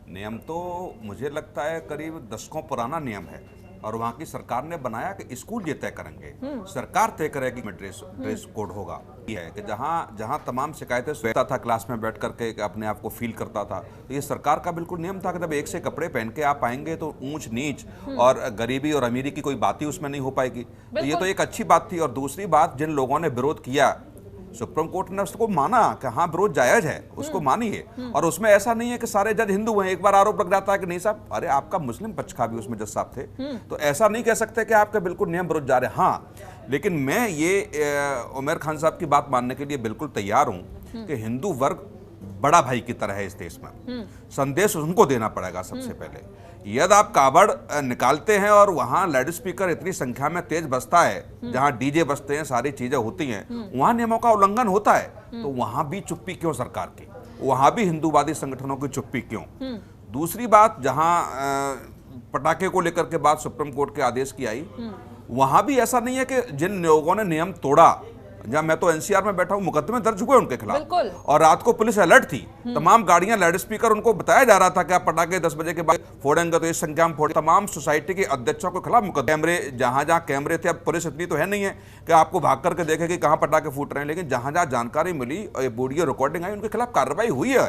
नियम तो मुझे लगता है करीब दशकों पुराना नियम है और वहाँ की सरकार ने बनाया कि स्कूल ये तय करेंगे, सरकार तय करेगी कि ड्रेस कोड होगा। ये है कि जहाँ तमाम शिकायतें सुनता था क्लास में बैठ करके अपने आप को फील करता था, तो ये सरकार का बिल्कुल नियम था कि जब एक से कपड़े पहन के आप आएंगे तो ऊंच नीच और गरीबी और अमीरी की कोई बात ही उसमें नहीं हो पाएगी। तो ये तो एक अच्छी बात थी। और दूसरी बात, जिन लोगों ने विरोध किया, सुप्रीम कोर्ट ने उसको माना कि हाँ विरोध जायज है, उसको मानिए। और उसमें ऐसा नहीं है कि सारे जज हिंदू हैं। एक बार आरोप लग जाता है कि नहीं साहब, अरे आपका मुस्लिम पक्ष का भी उसमें जज साहब थे, तो ऐसा नहीं कह सकते कि आपके बिल्कुल नियम विरुद्ध जा रहे हैं। हाँ, लेकिन मैं ये उमर खान साहब की बात मानने के लिए बिल्कुल तैयार हूं कि हिंदू वर्ग बड़ा भाई की तरह है इस देश में। संदेश उनको देना पड़ेगा सबसे पहले। यदि आप कावड़ निकालते हैं और वहां लाउड स्पीकर इतनी संख्या में तेज बजता है, जहां डीजे बजते हैं, सारी चीजें होती हैं, वहां नियमों का उल्लंघन होता है, तो वहां भी चुप्पी क्यों सरकार की? वहां भी हिंदूवादी संगठनों की चुप्पी क्यों? दूसरी बात, जहां पटाखे को लेकर के बात सुप्रीम कोर्ट के आदेश की आई, वहां भी ऐसा नहीं है कि जिन लोगों ने नियम तोड़ा, जहाँ मैं तो एनसीआर में बैठा हूँ, मुकदमे दर्ज हुए उनके खिलाफ और रात को पुलिस अलर्ट थी, तमाम गाड़ियां लाउड स्पीकर, उनको बताया जा रहा था कि आप पटाखे 10 बजे के बाद फोड़ेंगे तो इस संख्या में फोड़े। तमाम सोसाइटी के अध्यक्षों के खिलाफ मुकदमे, कैमरे जहां कैमरे थे, अब पुलिस इतनी तो है नहीं है कि आपको भाग करके देखे कि कहाँ पटाखे फूट रहे हैं, लेकिन जहां जानकारी मिली और वीडियो रिकॉर्डिंग आई, उनके खिलाफ कार्रवाई हुई है।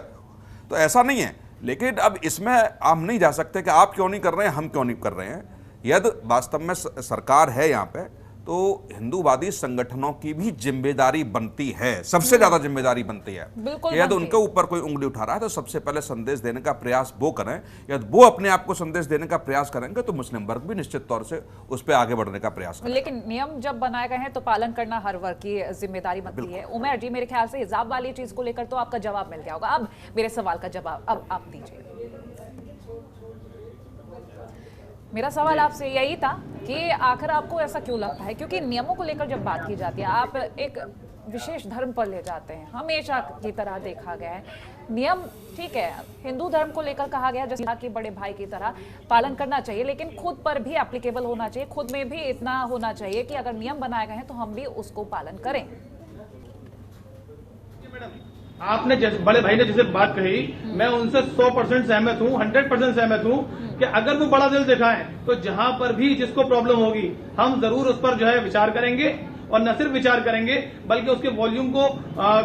तो ऐसा नहीं है। लेकिन अब इसमें हम नहीं जा सकते कि आप क्यों नहीं कर रहे हैं, हम क्यों नहीं कर रहे हैं। यदि वास्तव में सरकार है यहाँ पे, तो हिंदूवादी संगठनों की भी जिम्मेदारी बनती है, सबसे ज्यादा जिम्मेदारी बनती है। यदि उनके ऊपर कोई उंगली उठा रहा है तो सबसे पहले संदेश देने का प्रयास वो करें। यदि वो अपने आप को संदेश देने का प्रयास करेंगे तो मुस्लिम वर्ग भी निश्चित तौर से उस पर आगे बढ़ने का प्रयास करेंगे। लेकिन नियम जब बनाए गए हैं तो पालन करना हर वर्ग की जिम्मेदारी बनती है। उमर जी, मेरे ख्याल से हिजाब वाली चीज को लेकर तो आपका जवाब मिल गया होगा। अब मेरे सवाल का जवाब अब आप दीजिए। मेरा सवाल आपसे यही था कि आखिर आपको ऐसा क्यों लगता है, क्योंकि नियमों को लेकर जब बात की जाती है, आप एक विशेष धर्म पर ले जाते हैं, हमेशा की तरह देखा गया है। नियम ठीक है, हिंदू धर्म को लेकर कहा गया जैसे कि बड़े भाई की तरह पालन करना चाहिए, लेकिन खुद पर भी एप्लीकेबल होना चाहिए, खुद में भी इतना होना चाहिए कि अगर नियम बनाए गए हैं तो हम भी उसको पालन करें। आपने जैसे बड़े भाई ने जैसे बात कही, मैं उनसे 100% सहमत हूँ, 100% सहमत हूँ कि अगर वो बड़ा दिल दिखाएं तो जहां पर भी जिसको प्रॉब्लम होगी हम जरूर उस पर जो है विचार करेंगे, और न सिर्फ विचार करेंगे बल्कि उसके वॉल्यूम को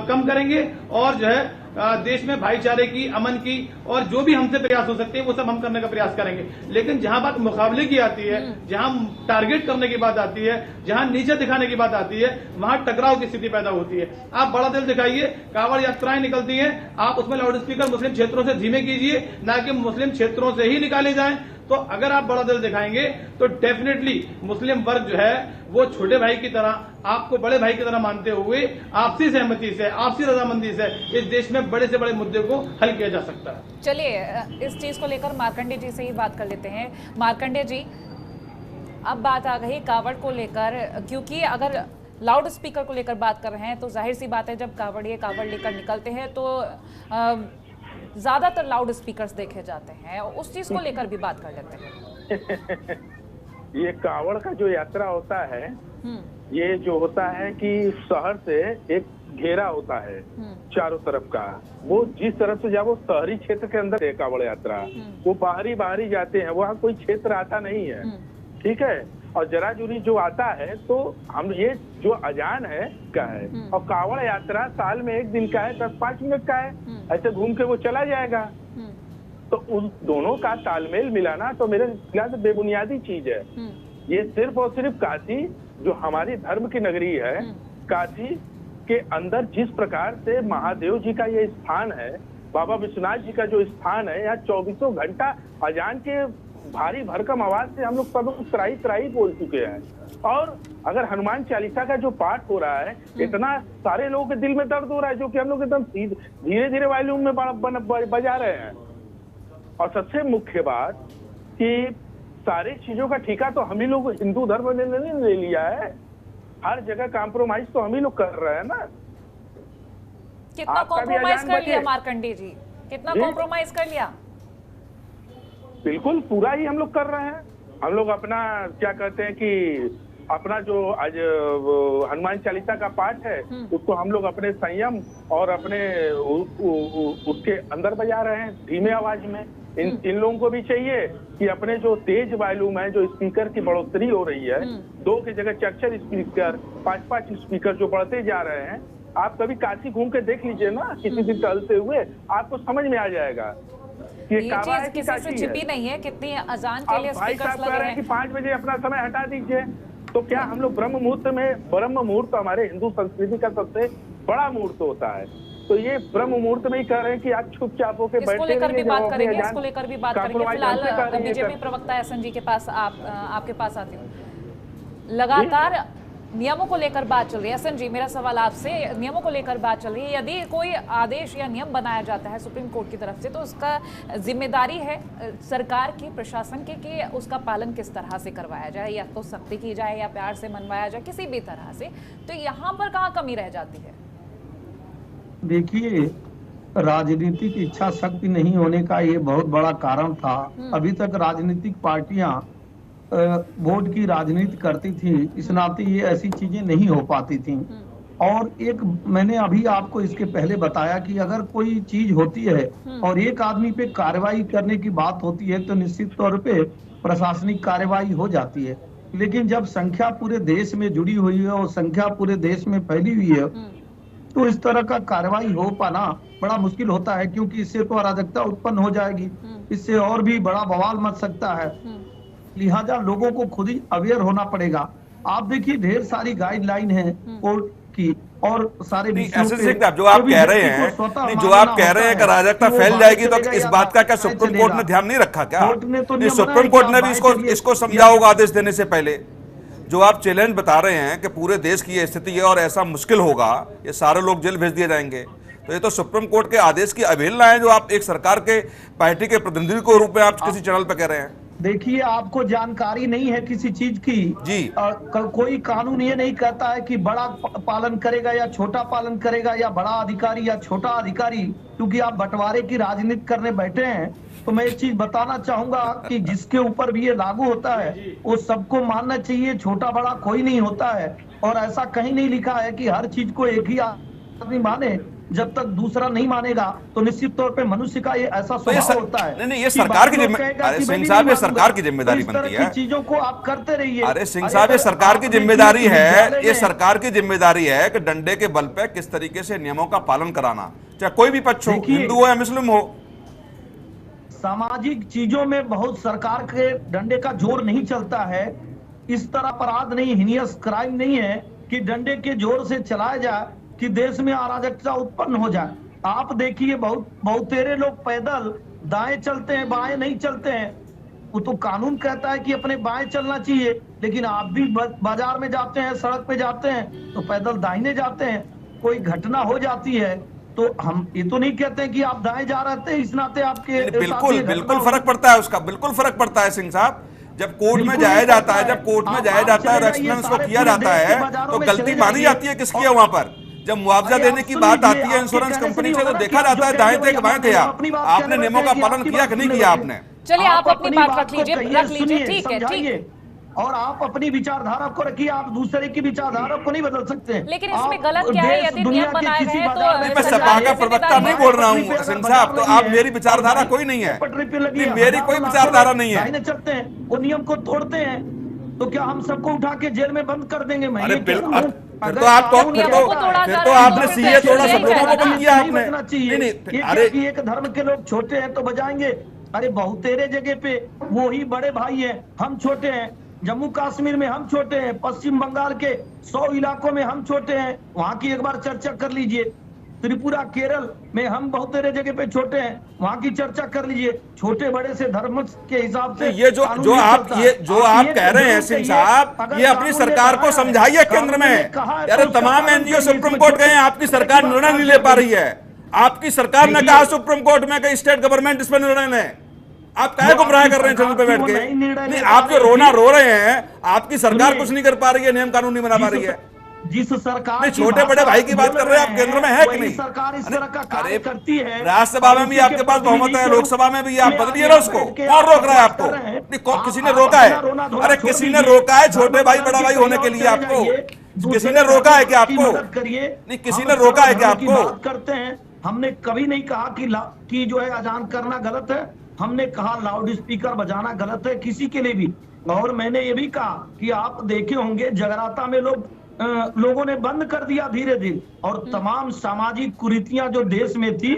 कम करेंगे और जो है देश में भाईचारे की, अमन की, और जो भी हमसे प्रयास हो सकते हैं वो सब हम करने का प्रयास करेंगे। लेकिन जहां बात मुकाबले की आती है, जहां टारगेट करने की बात आती है, जहां नीचे दिखाने की बात आती है, वहां टकराव की स्थिति पैदा होती है। आप बड़ा दिल दिखाइए, कांवड़ यात्राएं निकलती हैं, आप उसमें लाउड स्पीकर मुस्लिम क्षेत्रों से धीमे कीजिए, ना कि मुस्लिम क्षेत्रों से ही निकाले जाएं। तो अगर आप बड़ा दिल दिखाएंगे तो डेफिनेटली मुस्लिम वर्ग जो है वो छोटे भाई की तरह, आपको बड़े भाई की तरह मानते हुए आपसी सहमति से, आपसी रजामंदी से इस देश में बड़े से बड़े मुद्दे को हल किया जा सकता है। चलिए इस चीज को लेकर मार्कंडे जी से ही बात कर लेते हैं। मार्कंडे जी, अब बात आ गई कावड़ को लेकर, क्योंकि अगर लाउड स्पीकर को लेकर बात कर रहे हैं तो जाहिर सी बात है जब कावड़िए कावड़ लेकर निकलते हैं तो ज्यादातर लाउड स्पीकर्स देखे जाते हैं, उस चीज को लेकर भी बात कर लेते हैं। ये कावड़ का जो यात्रा होता है, ये जो होता है कि शहर से एक घेरा होता है चारों तरफ का, वो जिस तरफ से जब वो शहरी क्षेत्र के अंदर है कावड़ यात्रा, वो बाहरी जाते हैं, वहाँ कोई क्षेत्र आता नहीं है, ठीक है। और जरा जुरी जो आता है तो हम ये जो अजान है का है, और कावड़ यात्रा साल में एक दिन का है, 10-5 मिनट का है, ऐसे घूम के वो चला जाएगा। तो उन दोनों का तालमेल मिलाना तो मेरे ख्याल से बेबुनियादी चीज है। ये सिर्फ और सिर्फ काशी जो हमारी धर्म की नगरी है, काशी के अंदर जिस प्रकार से महादेव जी का ये स्थान है, बाबा विश्वनाथ जी का जो स्थान है, यहाँ 24 घंटा अजान के भारी भरकम आवाज से हम लोग सब त्राही त्राही बोल चुके हैं। और अगर हनुमान चालीसा का जो पाठ हो रहा है, इतना सारे लोगों के दिल में दर्द हो रहा है, जो कि हम लोग एकदम धीरे धीरे वॉल्यूम में बजा रहे हैं। और सबसे मुख्य बात कि सारी चीजों का ठेका तो हम ही लोग हिंदू धर्म ने नहीं ले लिया है, हर जगह कॉम्प्रोमाइज तो हम ही लोग कर रहे हैं ना। कितना कॉम्प्रोमाइज कर लिया मार्कंडे जी, कितना कॉम्प्रोमाइज कर लिया? बिल्कुल पूरा ही हम लोग कर रहे हैं। हम लोग अपना क्या कहते हैं कि अपना जो आज हनुमान चालीसा का पाठ है उसको हम लोग अपने संयम और अपने उसके अंदर बजा रहे हैं धीमे आवाज में। इन लोगों को भी चाहिए कि अपने जो तेज वॉल्यूम है, जो स्पीकर की बढ़ोतरी हो रही है, 2 की जगह 4 स्पीकर, 5 स्पीकर जो बढ़ते जा रहे हैं, आप कभी काशी घूम के देख लीजिए ना किसी दिन टहलते हुए, आपको समझ में आ जाएगा। ये चीज किसी से छिपी नहीं है, कितनी अजान के लिए स्पीकर्स लगे हैं। कि 5 बजे अपना समय हटा दीजिए, तो क्या हम लोग ब्रह्म मुहूर्त हमारे हिंदू संस्कृति का सबसे बड़ा मुहूर्त होता है, तो ये ब्रह्म मुहूर्त में ही कर रहे हैं कि आप चुपचाप होकर बैठे। इसको लेकर भी बात करेंगे, इसको लेकर भी बात करेंगे। फिलहाल बीजेपी प्रवक्ता एसएन जी के पास आपके पास आती हूँ। लगातार नियमों को लेकर बात चल रही है। एसएन जी, मेरा सवाल आपसे, नियमों को लेकर बात चल रही है, यदि कोई आदेश या नियम बनाया जाता है सुप्रीम कोर्ट की तरफ से तो उसका जिम्मेदारी है सरकार की, प्रशासन की, कि उसका पालन किस तरह से करवाया जाए, या तो सख्ती की जाए या प्यार से मनवाया जाए, किसी भी तरह से। तो यहाँ पर कहाँ कमी रह जाती है? देखिए, राजनीतिक इच्छा शक्ति नहीं होने का ये बहुत बड़ा कारण था। अभी तक राजनीतिक पार्टियां वोट की राजनीति करती थी, इस नाते ये ऐसी चीजें नहीं हो पाती थी। और एक मैंने अभी आपको इसके पहले बताया कि अगर कोई चीज होती है और एक आदमी पे कार्रवाई करने की बात होती है तो निश्चित तौर पे प्रशासनिक कार्रवाई हो जाती है। लेकिन जब संख्या पूरे देश में जुड़ी हुई है और संख्या पूरे देश में फैली हुई है तो इस तरह का कार्रवाई हो पाना बड़ा मुश्किल होता है, क्योंकि इससे तो अराजकता उत्पन्न हो जाएगी, इससे और भी बड़ा बवाल मच सकता है। लिहाजा लोगों को खुद ही अवेयर होना पड़ेगा। आप देखिए ढेर सारी गाइडलाइन है कोर्ट की और सारे जो आप कह रहे हैं, जो आप कह रहे हैं कि अराजकता फैल जाएगी, तो इस बात का क्या सुप्रीम कोर्ट ने ध्यान नहीं रखा क्या? सुप्रीम कोर्ट ने भी इसको समझा होगा आदेश देने से पहले। जो आप चैलेंज बता रहे हैं कि पूरे देश की ये स्थिति है और ऐसा मुश्किल होगा, ये सारे लोग जेल भेज दिए जाएंगे, तो ये तो सुप्रीम कोर्ट के आदेश की अवहेलना है जो आप एक सरकार के पार्टी के प्रतिनिधि के रूप में आप किसी चैनल पर कह रहे हैं। देखिए, आपको जानकारी नहीं है किसी चीज की जी। कोई कानून ये नहीं कहता है कि बड़ा पालन करेगा या छोटा पालन करेगा, या बड़ा अधिकारी या छोटा अधिकारी। क्योंकि आप बंटवारे की राजनीति करने बैठे हैं, तो मैं एक चीज बताना चाहूंगा कि जिसके ऊपर भी ये लागू होता है वो सबको मानना चाहिए, छोटा बड़ा कोई नहीं होता है। और ऐसा कहीं नहीं लिखा है कि हर चीज को एक ही आदमी माने, जब तक दूसरा नहीं मानेगा तो निश्चित तौर पे मनुष्य का ये ऐसा स्वभाव होता है। नहीं, ये सरकार की जिम्मेदारी, सिंह साहब ये सरकार की जिम्मेदारी बनती है। चीजों को आप करते रहिए। अरे सिंह साहब, ये सरकार की जिम्मेदारी है, ये सरकार की जिम्मेदारी है कि डंडे के बल पे किस तरीके से नियमों का पालन कराना। चाहे कोई भी पक्ष हो, हिंदू हो या मुस्लिम हो। सामाजिक चीजों में बहुत सरकार के डंडे का जोर नहीं चलता है। इस तरह अपराध नहीं, हिनियस क्राइम नहीं है कि डंडे के जोर से चलाया जाए कि देश में अराजकता उत्पन्न हो जाए। आप देखिए बहुत तेरे लोग पैदल दाएं चलते हैं, बाएं नहीं चलते हैं। वो तो कानून कहता है कि अपने बाएं चलना चाहिए, लेकिन आप भी बाजार में जाते हैं, सड़क पे जाते हैं तो पैदल दाहिने जाते हैं। कोई घटना हो जाती है तो हम ये तो नहीं कहते हैं कि आप दाएं जा रहे थे इस नाते आपके बिल्कुल फर्क पड़ता है उसका, बिल्कुल फर्क पड़ता है सिंह साहब। जब कोर्ट में जाया जाता है, जब कोर्ट में जाया जाता है और एक्सपीरियंस को किया जाता है तो गलती मानी जाती है किसकी है वहां पर। जब मुआवजा देने की बात आती है इंश्योरेंस कंपनी से तो देखा जाता है दाएं थे कि बाएं थे आप। आपने नियमों का पालन किया कि नहीं किया आपने? चलिए आप अपनी बात रख लीजिए, ठीक है। और आप अपनी विचारधारा को रखिए, आप दूसरे की विचारधारा को नहीं बदल सकते। लेकिन इसमें गलत क्या है? यदि नियम बनाए गए हैं तो मैं सपा का प्रवक्ता नहीं बोल रहा हूँ सिंह साहब, तो आप मेरी विचारधारा कोई नहीं है, मेरी कोई विचारधारा नहीं है। चलते हैं वो नियम को तोड़ते हैं तो क्या हम सबको उठा के जेल में बंद कर देंगे? मैं अरे फिर तो आपने सीए तोड़ा, सब लोगों को बंद किया आपने। नहीं, अरे एक धर्म के लोग छोटे हैं तो बजाएंगे। अरे बहुतेरे जगह पे वो ही बड़े भाई हैं, हम छोटे हैं। जम्मू कश्मीर में हम छोटे हैं, पश्चिम बंगाल के 100 इलाकों में हम छोटे हैं, वहां की एक बार चर्चा कर लीजिए। त्रिपुरा, केरल में हम बहुत सारे जगह पे छोटे हैं, वहां की चर्चा कर लीजिए। छोटे बड़े से धर्म के हिसाब से ये जो आप कह रहे हैं सिंह साहब, ये अपनी सरकार को समझाइए केंद्र में। यार तमाम एनजीओ सुप्रीम कोर्ट गए हैं, आपकी सरकार निर्णय नहीं ले पा रही है। आपकी सरकार ने कहा सुप्रीम कोर्ट में कि स्टेट गवर्नमेंट इस पर निर्णय ले। आप क्या गुमराह कर रहे हैं चैनल पे बैठ के? नहीं, आप जो रो रहे हैं, आपकी सरकार कुछ नहीं कर पा रही है, नियम कानून नहीं बना पा रही है। जिस सरकार नहीं, छोटे बड़े भाई की बात कर रहे हैं आप, केंद्र में है कि नहीं? सरकार इस तरह का कार्य करती है। राज्यसभा में भी आपके पास बहुमत है, लोकसभा में भी, आप बदलिए ना उसको। कौन रोक रहा है आपको? किसी ने रोका है? अरे किसी ने रोका है छोटे भाई बड़ा भाई होने के लिए आपको? किसी ने रोका है क्या आपको? नहीं, किसी ने रोका है क्या आपको? करते हैं, हमने कभी नहीं कहा कि जो है अजान करना गलत है। हमने कहा लाउड स्पीकर बजाना गलत है किसी के लिए भी। और मैंने ये भी कहा कि आप देखे होंगे जगराता में लोगों ने बंद कर दिया धीरे धीरे, और तमाम सामाजिक कुरीतियां जो देश में थी,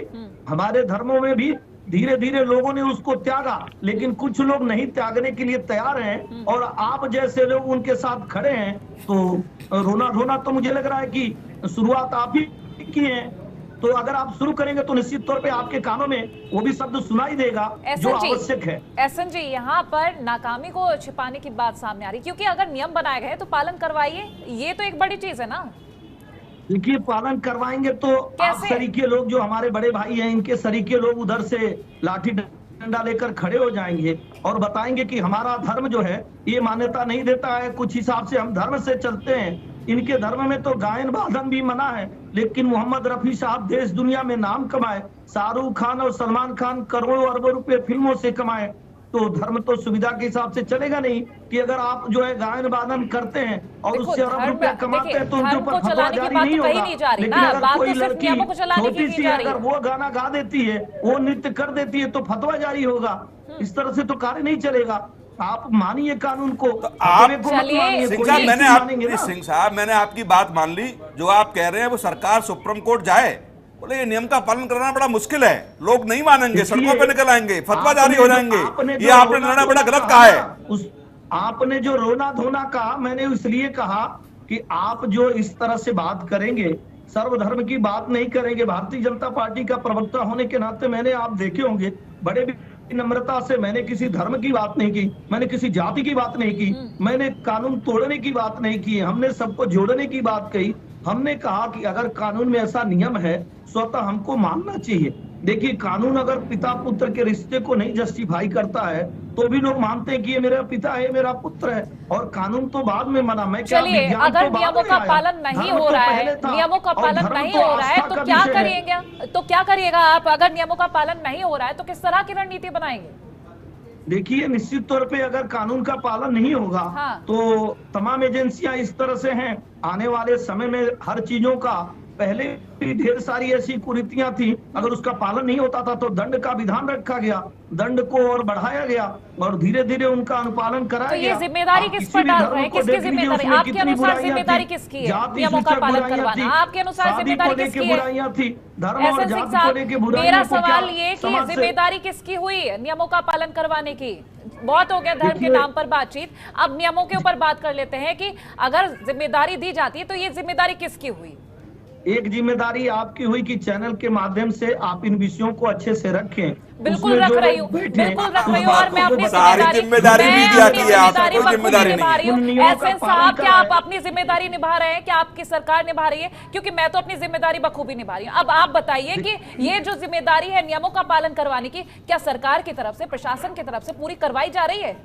हमारे धर्मों में भी धीरे धीरे लोगों ने उसको त्यागा। लेकिन कुछ लोग नहीं त्यागने के लिए तैयार हैं और आप जैसे लोग उनके साथ खड़े हैं। तो रोना तो मुझे लग रहा है कि शुरुआत आप ही की है। तो अगर आप शुरू करेंगे तो निश्चित तौर पे आपके कानों में वो भी शब्द सुनाई देगा जो आवश्यक है। एसएन जी, यहाँ पर नाकामी को छिपाने की बात सामने आ रही, क्योंकि अगर नियम बनाए गए तो पालन करवाइए, ये तो एक बड़ी चीज है ना। देखिए, पालन करवाएंगे तो आप सरीके लोग जो हमारे बड़े भाई हैं, इनके सरीके लोग उधर से लाठी डंडा लेकर खड़े हो जाएंगे और बताएंगे कि हमारा धर्म जो है ये मान्यता नहीं देता है, कुछ हिसाब से हम धर्म से चलते हैं। इनके धर्म में तो गायन वादन भी मना है, लेकिन मोहम्मद रफी साहब देश दुनिया में नाम कमाए, शाहरुख खान और सलमान खान करोड़ों अरबों रुपए फिल्मों से कमाए। तो धर्म तो सुविधा के हिसाब से चलेगा नहीं कि अगर आप जो है गायन वादन करते हैं और उससे अरब रुपए कमाते हैं तो उनके ऊपर फतवा जारी नहीं होगा। लेकिन अगर कोई लड़की छोटी सी अगर वो गाना गा देती है, वो नृत्य कर देती है तो फतवा जारी होगा। इस तरह से तो कार्य नहीं चलेगा। आप मानिए कानून को। तो आप सिंह साहब, मैंने आपकी बात मान ली। जो आप कह रहे हैं वो सरकार सुप्रीम कोर्ट जाए, बोले ये नियम का पालन करना बड़ा मुश्किल है, लोग नहीं मानेंगे, सड़कों पे निकल आएंगे, फतवा जारी हो जाएंगे, ये आपने निर्णय बड़ा गलत कहा है। आपने जो रोना धोना कहा, मैंने इसलिए कहा कि आप जो इस तरह से बात करेंगे, सर्वधर्म की बात नहीं करेंगे। भारतीय जनता पार्टी का प्रवक्ता होने के नाते मैंने आप देखे होंगे बड़े नम्रता से मैंने किसी धर्म की बात नहीं की, मैंने किसी जाति की बात नहीं की, मैंने कानून तोड़ने की बात नहीं की, हमने सबको जोड़ने की बात कही। हमने कहा कि अगर कानून में ऐसा नियम है स्वतः हमको मानना चाहिए। देखिए, कानून अगर पिता पुत्र के रिश्ते को नहीं जस्टिफाई करता है तो भी लोग मानते हैं कि ये मेरा पिता है, मेरा पुत्र है, और कानून तो बाद में मना। मैं चलिए, अगर नियमों का पालन नहीं हो रहा है, नियमों का पालन नहीं हो रहा है तो क्या करिएगा? तो क्या करिएगा आप? अगर नियमों का पालन नहीं हो रहा है तो किस तरह की रणनीति बनाएंगे? देखिए, निश्चित तौर पे अगर कानून का पालन नहीं होगा तो तमाम एजेंसियां इस तरह से हैं, आने वाले समय में हर चीजों का पहले भी ढेर सारी ऐसी कुरीतियां थी, अगर उसका पालन नहीं होता था तो दंड का विधान रखा गया, दंड को और बढ़ाया गया और धीरे धीरे उनका अनुपालन कराया तो ये गया। जिम्मेदारी आप किस किसी पर भी डाल धर्म रहे हैं? को किसकी देख लीजिए, जिम्मेदारी? उसमें आपके कितनी अनुसार बुराइयां जिम्मेदारी थी, किसकी है जाति नियमों का सूचक पालन बुराइयां करवाना? थी, आपके अनुसार शादी जिम्मेदारी को लेके किसकी है? बुराइयां थी, धर्म और एहसन सिंह जाति को साहब, लेके मेरा बुराइयों को क्या सवाल ये कि ये समाज से जिम्मेदारी किसकी हुई है नियमों का पालन करवाने की? बहुत हो गया धर्म के देखिए- नाम पर बातचीत, अब नियमों के ऊपर बात कर लेते हैं कि अगर जिम्मेदारी दी जाती है तो ये जिम्मेदारी किसकी हुई? एक जिम्मेदारी आपकी हुई कि चैनल के माध्यम से आप इन विषयों को अच्छे से रखें। बिल्कुल उसमें रख जो रही लोग हूँ, बैठे, बिल्कुल रख उस रही हूँ, बात और मैं को अपनी सारी जिम्मेदारी मैं मीडिया अपनी की है, आप जिम्मेदारी कोई बखूबी जिम्मेदारी निभा रही हूँ। उन नियमों का एहसन पालन साहब, क्या करा आप है। अपनी जिम्मेदारी निभा रहे हैं? क्या आपकी सरकार निभा रही है? क्योंकि मैं तो अपनी जिम्मेदारी बखूबी निभा रही हूँ। अब आप बताइए कि ये जो जिम्मेदारी है नियमों का पालन करवाने की, क्या सरकार की तरफ से, प्रशासन की तरफ से पूरी करवाई जा रही है?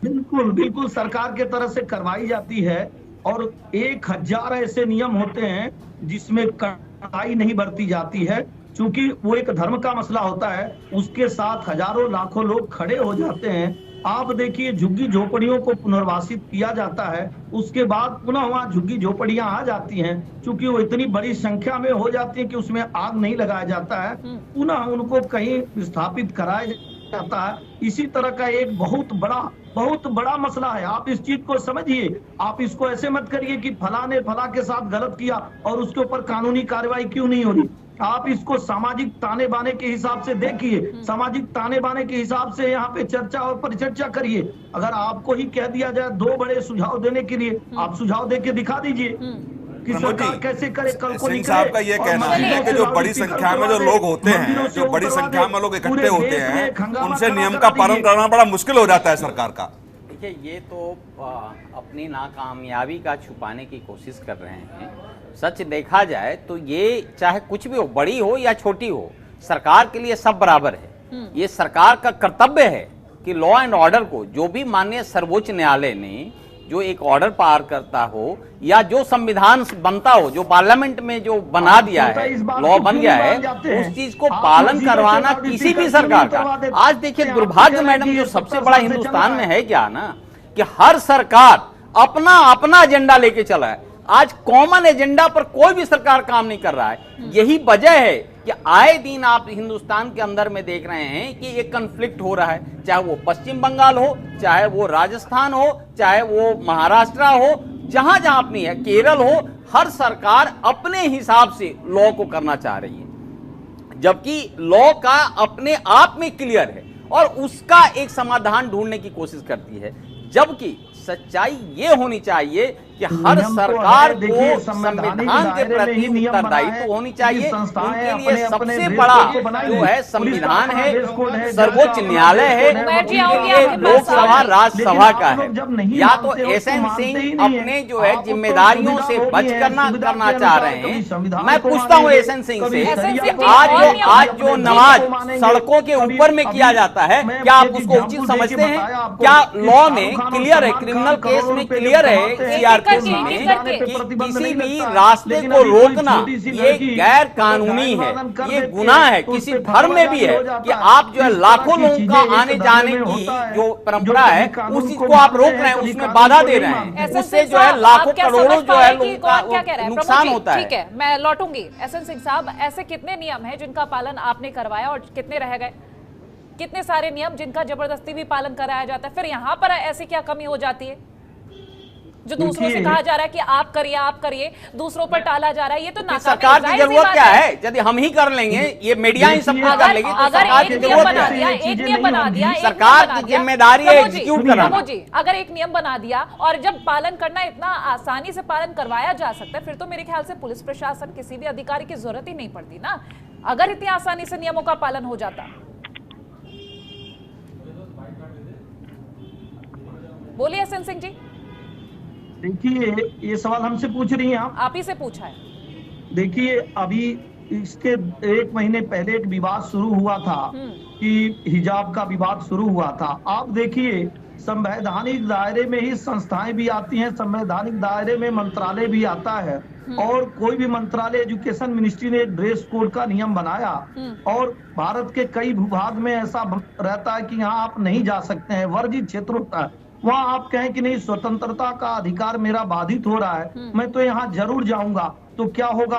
बिल्कुल बिल्कुल सरकार के तरफ से करवाई जाती है और 1000 ऐसे नियम होते हैं जिसमें कड़ाई नहीं बरती जाती है, क्योंकि वो एक धर्म का मसला होता है, उसके साथ हजारों लाखों लोग खड़े हो जाते हैं। आप देखिए, झुग्गी झोपड़ियों को पुनर्वासित किया जाता है, उसके बाद पुनः वहाँ झुग्गी झोपड़ियां आ जाती हैं, क्योंकि वो इतनी बड़ी संख्या में हो जाती है कि उसमें आग नहीं लगाया जाता है, पुनः उनको कहीं स्थापित कराया जाता है। इसी तरह का एक बहुत बड़ा मसला है। आप इस चीज को समझिए, आप इसको ऐसे मत करिए कि फला ने फला के साथ गलत किया और उसके ऊपर कानूनी कार्रवाई क्यों नहीं हो रही। आप इसको सामाजिक ताने बाने के हिसाब से देखिए, सामाजिक ताने बाने के हिसाब से यहाँ पे चर्चा और परिचर्चा करिए। अगर आपको ही कह दिया जाए 2 बड़े सुझाव देने के लिए, आप सुझाव दे के दिखा दीजिए कि सरकार कैसे करे, कल को सिंह साहब का ये कहना है कि जो बड़ी संख्या में जो लोग होते हैं, जो बड़ी संख्या में लोग इकट्ठे होते हैं, उनसे नियम का पालन करना बड़ा मुश्किल हो जाता है सरकार का। देखिए, ये तो अपनी नाकामयाबी का छुपाने की कोशिश कर रहे हैं। सच देखा जाए तो ये चाहे कुछ भी हो, बड़ी हो या छोटी हो, सरकार के लिए सब बराबर है। ये सरकार का कर्तव्य है कि लॉ एंड ऑर्डर को, जो भी माननीय सर्वोच्च न्यायालय ने जो एक ऑर्डर पार करता हो या जो संविधान बनता हो, जो पार्लियामेंट में जो बना दिया है, लॉ बन गया है, उस चीज को पालन करवाना किसी भी सरकार का। आज देखिए, दुर्भाग्य मैडम, जो सबसे बड़ा हिंदुस्तान में है क्या ना, कि हर सरकार अपना अपना एजेंडा लेके चला है। आज कॉमन एजेंडा पर कोई भी सरकार काम नहीं कर रहा है। यही वजह है कि आए दिन आप हिंदुस्तान के अंदर में देख रहे हैं कि एक कन्फ्लिक्ट हो रहा है, चाहे वो पश्चिम बंगाल हो, चाहे वो राजस्थान हो, चाहे वो महाराष्ट्र हो, जहां जहां अपनी है, केरल हो, हर सरकार अपने हिसाब से लॉ को करना चाह रही है, जबकि लॉ का अपने आप में क्लियर है और उसका एक समाधान ढूंढने की कोशिश करती है। जबकि सच्चाई ये होनी चाहिए कि हर सरकार को संविधान के प्रति उत्तरदायित्व होनी चाहिए। उनके लिए सबसे बड़ा जो है संविधान है, सर्वोच्च न्यायालय है, उनके लिए लोकसभा राज्यसभा का है। या तो एहसन सिंह अपने जो है जिम्मेदारियों से बच करना चाह रहे हैं। मैं पूछता हूँ एहसन सिंह से कि आज जो नमाज सड़कों के ऊपर में किया जाता है, क्या आप उसको उचित समझते हैं? क्या लॉ में क्लियर है, क्रिमिनल केस में क्लियर है, सीआरपीसी में, कि किसी भी रास्ते को रोकना ये गैर कानूनी है, ये गुनाह है। किसी धर्म में भी है कि आप जो है लाखों लोगों का आने जाने की जो परंपरा है, उस चीज को आप रोक रहे हैं, उसमें बाधा दे रहे हैं, उससे जो है लाखों करोड़ों जो है लोगों का नुकसान होता है। ठीक है, मैं लौटूंगी। एहसन सिंह साहब, ऐसे कितने नियम हैं जिनका पालन आपने करवाया और कितने रह गए? कितने सारे नियम जिनका जबरदस्ती भी पालन कराया जाता है? फिर यहाँ पर ऐसी क्या कमी हो जाती है जो दूसरों से कहा जा रहा है कि आप करिए, दूसरों पर टाला जा रहा है? ये तो सरकार की जरूरत क्या है? यदि हम ही कर लेंगे, ये मीडिया ही सब कर लेगी, तो सरकार की जरूरत एक नियम बना दिया, सरकार की जिम्मेदारी है एग्जीक्यूट कराना। अगर एक नियम बना दिया और जब पालन करना इतना आसानी से पालन करवाया जा सकता है, फिर तो मेरे ख्याल से पुलिस प्रशासन, किसी भी अधिकारी की जरूरत ही नहीं पड़ती ना, अगर इतनी आसानी से नियमों का पालन हो जाता। बोलिए एहसन सिंह जी। देखिए, ये सवाल हमसे पूछ रही हैं आप ही से पूछा है। देखिए, अभी इसके 1 महीने पहले एक विवाद शुरू हुआ था कि हिजाब का विवाद शुरू हुआ था। आप देखिए, संवैधानिक दायरे में ही संस्थाएं भी आती हैं, संवैधानिक दायरे में मंत्रालय भी आता है, और कोई भी मंत्रालय, एजुकेशन मिनिस्ट्री ने ड्रेस कोड का नियम बनाया, और भारत के कई भूभाग में ऐसा रहता है कि यहाँ आप नहीं जा सकते हैं, वर्जित क्षेत्र होता है। वहाँ आप कहें कि नहीं, स्वतंत्रता का अधिकार मेरा बाधित हो रहा है, मैं तो यहाँ जरूर जाऊंगा, तो क्या होगा?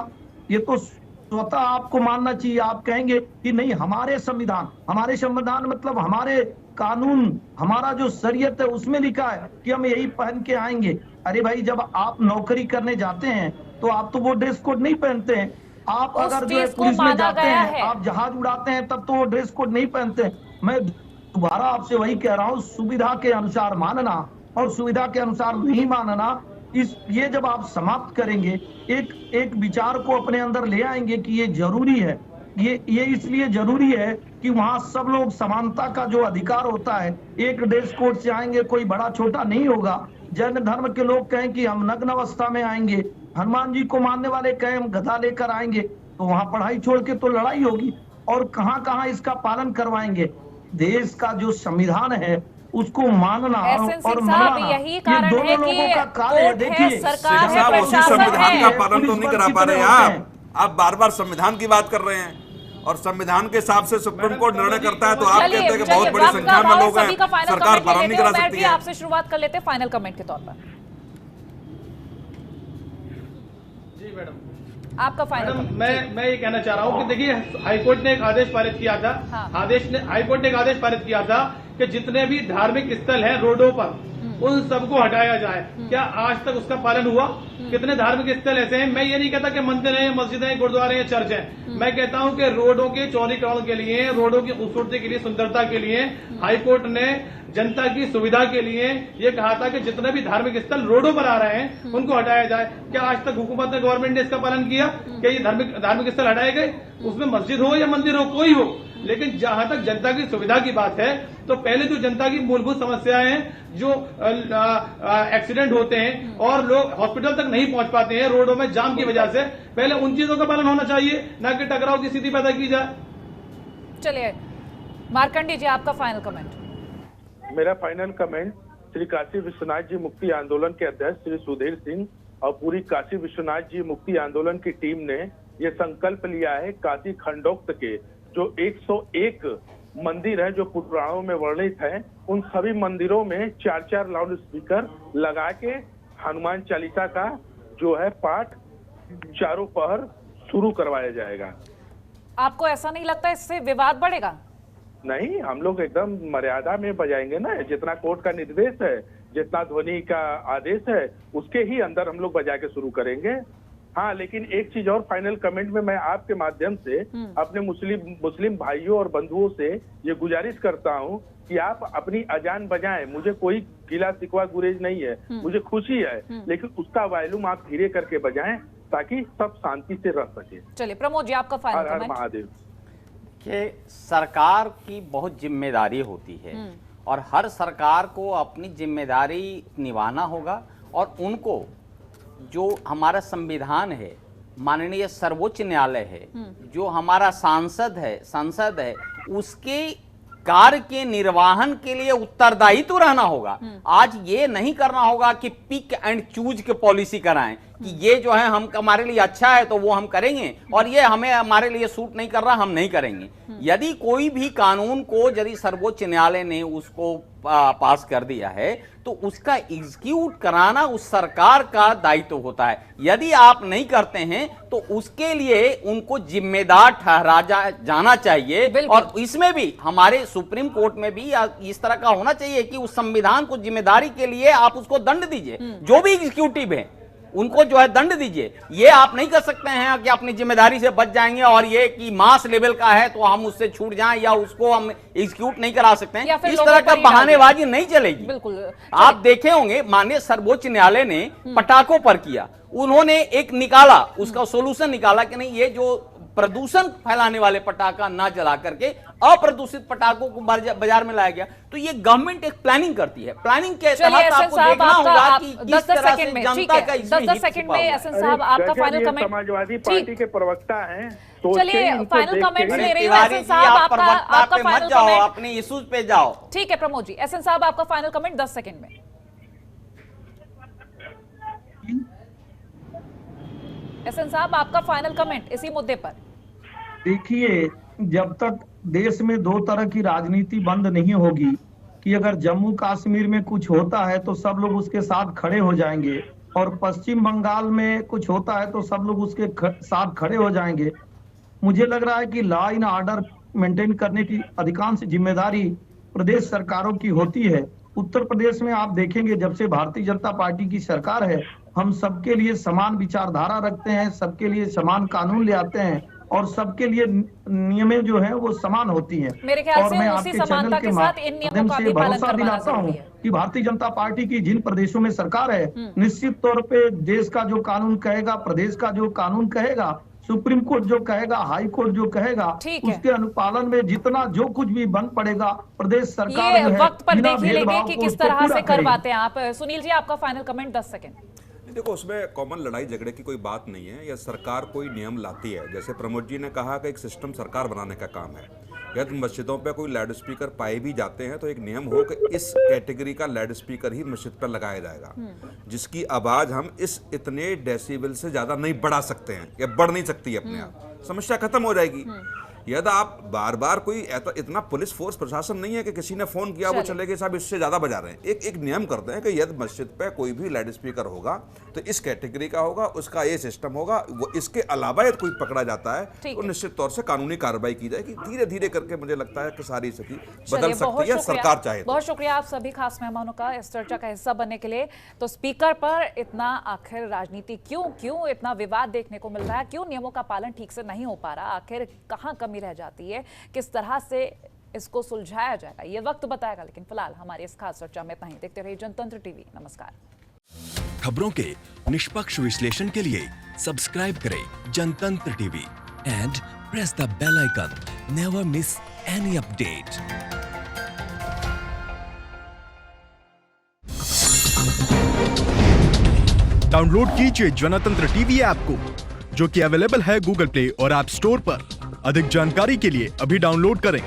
ये तो स्वतः आपको मानना चाहिए। आप कहेंगे कि नहीं, हमारे संविधान मतलब हमारे कानून, हमारा जो शरीयत है उसमें लिखा है कि हम यही पहन के आएंगे। अरे भाई, जब आप नौकरी करने जाते हैं तो आप तो वो ड्रेस कोड नहीं पहनते हैं। आप अगर जो है पुलिस में जाते हैं, आप जहाज उड़ाते हैं, तब तो वो ड्रेस कोड नहीं पहनते हैं। मैं दोबारा आपसे वही कह रहा हूँ, सुविधा के अनुसार मानना और सुविधा के अनुसार नहीं मानना, ये जब आप समाप्त करेंगे, एक विचार को अपने अंदर ले आएंगे कि ये जरूरी है। ये इसलिए जरूरी है कि वहां सब लोग समानता का जो अधिकार होता है, एक ड्रेस कोड से आएंगे, कोई बड़ा छोटा नहीं होगा। जैन धर्म के लोग कहें कि हम नग्न अवस्था में आएंगे, हनुमान जी को मानने वाले कहें हम गदा लेकर आएंगे, तो वहां पढ़ाई छोड़ के तो लड़ाई होगी। और कहां कहां इसका पालन करवाएंगे। देश का जो संविधान है उसको मानना और मनाना, यही कारण है कि देखिए सरकार है, उसी संविधान का पालन तो नहीं करा पा रहे आप बार बार संविधान की बात कर रहे हैं, और संविधान के हिसाब से सुप्रीम कोर्ट निर्णय करता है, तो आप कहते हैं कि बहुत बड़ी संख्या में लोग हैं, सरकार पालन नहीं करा सकती है। आपसे शुरुआत कर लेते हैं फाइनल कमेंट के तौर पर। जी मैडम, आपका फाइनल। मैं ये कहना चाह रहा हूँ कि देखिए, हाईकोर्ट ने एक आदेश पारित किया था। हाईकोर्ट ने एक आदेश पारित किया था कि जितने भी धार्मिक स्थल हैं रोडों पर, उन सबको हटाया जाए। क्या आज तक उसका पालन हुआ? कितने धार्मिक स्थल ऐसे हैं? मैं ये नहीं कहता कि मंदिर हैं, मस्जिद हैं, गुरुद्वारे हैं, चर्च हैं। मैं कहता हूं कि रोडों के चौड़ीकरण के लिए, रोडों की खूबसूरती के लिए, सुंदरता के लिए हाईकोर्ट ने जनता की सुविधा के लिए ये कहा था कि जितने भी धार्मिक स्थल रोडों पर आ रहे हैं उनको हटाया जाए। क्या आज तक हुकूमत ने, गवर्नमेंट ने इसका पालन किया? क्या ये धार्मिक स्थल हटाए गए? उसमें मस्जिद हो या मंदिर हो, कोई हो, लेकिन जहां तक जनता की सुविधा की बात है, तो पहले जो जनता की मूलभूत समस्याएं हैं, जो एक्सीडेंट होते हैं और लोग हॉस्पिटल तक नहीं पहुंच पाते हैं रोडों में जाम की वजह से, पहले उन चीजों का पालन होना चाहिए, ना कि टकराव की स्थिति पैदा की जाए। चलिए मार्कंडी जी, आपका फाइनल कमेंट। मेरा फाइनल कमेंट, श्री काशी विश्वनाथ जी मुक्ति आंदोलन के अध्यक्ष श्री सुधीर सिंह और पूरी काशी विश्वनाथ जी मुक्ति आंदोलन की टीम ने ये संकल्प लिया है, काशी खंडोक्त के जो 101 मंदिर है जो पुराणों में वर्णित है, उन सभी मंदिरों में 4-4 लाउड स्पीकर लगा के हनुमान चालीसा का जो है पाठ चारों पहर शुरू करवाया जाएगा। आपको ऐसा नहीं लगता इससे विवाद बढ़ेगा? नहीं, हम लोग एकदम मर्यादा में बजाएंगे ना, जितना कोर्ट का निर्देश है, जितना ध्वनि का आदेश है, उसके ही अंदर हम लोग बजा के शुरू करेंगे। हाँ, लेकिन एक चीज और फाइनल कमेंट में मैं आपके माध्यम से अपने मुस्लिम भाइयों और बंधुओं से ये गुजारिश करता हूँ कि आप अपनी अजान बजाएं। मुझे कोई गिला शिकवा गुरेज नहीं है, मुझे खुशी है, लेकिन उसका वॉल्यूम आप धीरे करके बजाएं ताकि सब शांति से रह सके। चलिए प्रमोद जी, आपका फाइनल कमेंट। महादेव कि सरकार की बहुत जिम्मेदारी होती है और हर सरकार को अपनी जिम्मेदारी निभाना होगा, और उनको जो हमारा संविधान है, माननीय सर्वोच्च न्यायालय है, जो हमारा संसद है, उसके कार्य के निर्वहन के लिए उत्तरदायित्व रहना होगा। आज ये नहीं करना होगा कि पिक एंड चूज के पॉलिसी कराएं कि ये जो है हम हमारे लिए अच्छा है तो वो हम करेंगे, और ये हमें हमारे लिए सूट नहीं कर रहा हम नहीं करेंगे। यदि कोई भी कानून को यदि सर्वोच्च न्यायालय ने उसको पास कर दिया है तो उसका एग्जीक्यूट कराना उस सरकार का दायित्व होता है। यदि आप नहीं करते हैं तो उसके लिए उनको जिम्मेदार ठहरा जाना चाहिए, और इसमें भी हमारे सुप्रीम कोर्ट में भी इस तरह का होना चाहिए कि उस संविधान को जिम्मेदारी के लिए आप उसको दंड दीजिए। जो भी एग्जीक्यूटिव है उनको जो है दंड दीजिए। ये आप नहीं कर सकते हैं कि अपनी जिम्मेदारी से बच जाएंगे और ये कि मास लेवल का है तो हम उससे छूट जाएं या उसको हम एग्जीक्यूट नहीं करा सकते हैं। इस तरह का बहानेबाजी नहीं चलेगी। बिल्कुल, आप देखे होंगे माननीय सर्वोच्च न्यायालय ने पटाखों पर किया, उन्होंने एक निकाला, उसका सोल्यूशन निकाला कि नहीं, ये जो प्रदूषण फैलाने वाले पटाखा ना जला करके अप्रदूषित पटाखों को बाजार में लाया गया। तो ये गवर्नमेंट एक प्लानिंग करती है। प्लानिंग के तहत आपको देखना होगा कि किस तरह से जनता का इसमें 10 सेकंड में एसएन साहब आपका फाइनल कमेंट। समाजवादी पार्टी के प्रवक्ता हैं, चलिए फाइनल कमेंट ले रही हूं एसएन साहब, आपका फाइनल कमेंट। अपने इश्यूज पे जाओ। ठीक है प्रमोद जी, एसएन साहब आपका फाइनल कमेंट 10 सेकंड में। एसएन साहब आपका फाइनल कमेंट इसी मुद्दे पर। देखिए, जब तक देश में दो तरह की राजनीति बंद नहीं होगी कि अगर जम्मू कश्मीर में कुछ होता है तो सब लोग उसके साथ खड़े हो जाएंगे, और पश्चिम बंगाल में कुछ होता है तो सब लोग उसके साथ खड़े हो जाएंगे। मुझे लग रहा है कि लॉ एंड ऑर्डर मेंटेन करने की अधिकांश जिम्मेदारी प्रदेश सरकारों की होती है। उत्तर प्रदेश में आप देखेंगे जब से भारतीय जनता पार्टी की सरकार है, हम सबके लिए समान विचारधारा रखते हैं, सबके लिए समान कानून ले आते हैं और सबके लिए नियमें जो है वो समान होती हैं। मेरे ख्याल और से मैं उसी आपके समानता चैनल के साथ इन नियमों का से भी पालन भरोसा करवाना दिलाता हूँ जरूरी है कि भारतीय जनता पार्टी की जिन प्रदेशों में सरकार है, निश्चित तौर पे देश का जो कानून कहेगा, प्रदेश का जो कानून कहेगा, सुप्रीम कोर्ट जो कहेगा, हाई कोर्ट जो कहेगा, ठीक है। उसके अनुपालन में जितना जो कुछ भी बन पड़ेगा प्रदेश सरकार ये जो है वक्त पर बिना देख ही लेंगे भेदभाव कि को किस उसको तरह पूरा से करेगी। करवाते हैं आप। सुनील जी, आपका फाइनल कमेंट 10 सेकंड। देखो, उसमें कॉमन लड़ाई झगड़े की कोई बात नहीं है। या सरकार कोई नियम लाती है, जैसे प्रमोद जी ने कहा कि एक सिस्टम सरकार बनाने का काम है। यदि मस्जिदों पे कोई लाउड स्पीकर पाए भी जाते हैं तो एक नियम हो कि इस कैटेगरी का लाउड स्पीकर ही मस्जिद पर लगाया जाएगा, जिसकी आवाज़ हम इस इतने डेसिबल से ज़्यादा नहीं बढ़ा सकते हैं या बढ़ नहीं सकती है। अपने आप समस्या खत्म हो जाएगी। यदि आप बार बार कोई इतना पुलिस फोर्स प्रशासन नहीं है कि किसी ने फोन किया वो चले गए साहब इससे ज्यादा बजा रहे हैं। एक नियम करते हैं कि यदि मस्जिद पे कोई भी लाउड स्पीकर होगा तो इस कैटेगरी का होगा, उसका ये सिस्टम होगा। वो इसके अलावा यदि कोई पकड़ा जाता है तो निश्चित तौर से कानूनी कार्रवाई की जाएगी। धीरे धीरे करके मुझे लगता है कि सारी स्थिति बदल सकती है, सरकार चाहे। बहुत शुक्रिया आप सभी खास मेहमानों का इस चर्चा का हिस्सा बनने के लिए। तो स्पीकर पर इतना आखिर राजनीति क्यों इतना विवाद देखने को मिल रहा है? क्यों नियमों का पालन ठीक से नहीं हो पा रहा? आखिर कहां कमी रह जाती है? किस तरह से इसको सुलझाया जाएगा, ये वक्त बताएगा। लेकिन फिलहाल हमारी इस खास चर्चा में इतना ही। देखते रहिए जनतंत्र टीवी। नमस्कार। खबरों के निष्पक्ष विश्लेषण के लिए सब्सक्राइब करें Jantantra TV and press the bell icon. Never miss any update. Download कीजिए जनतंत्र टीवी ऐप को, जो कि अवेलेबल है गूगल प्ले और ऐप स्टोर पर। अधिक जानकारी के लिए अभी डाउनलोड करें।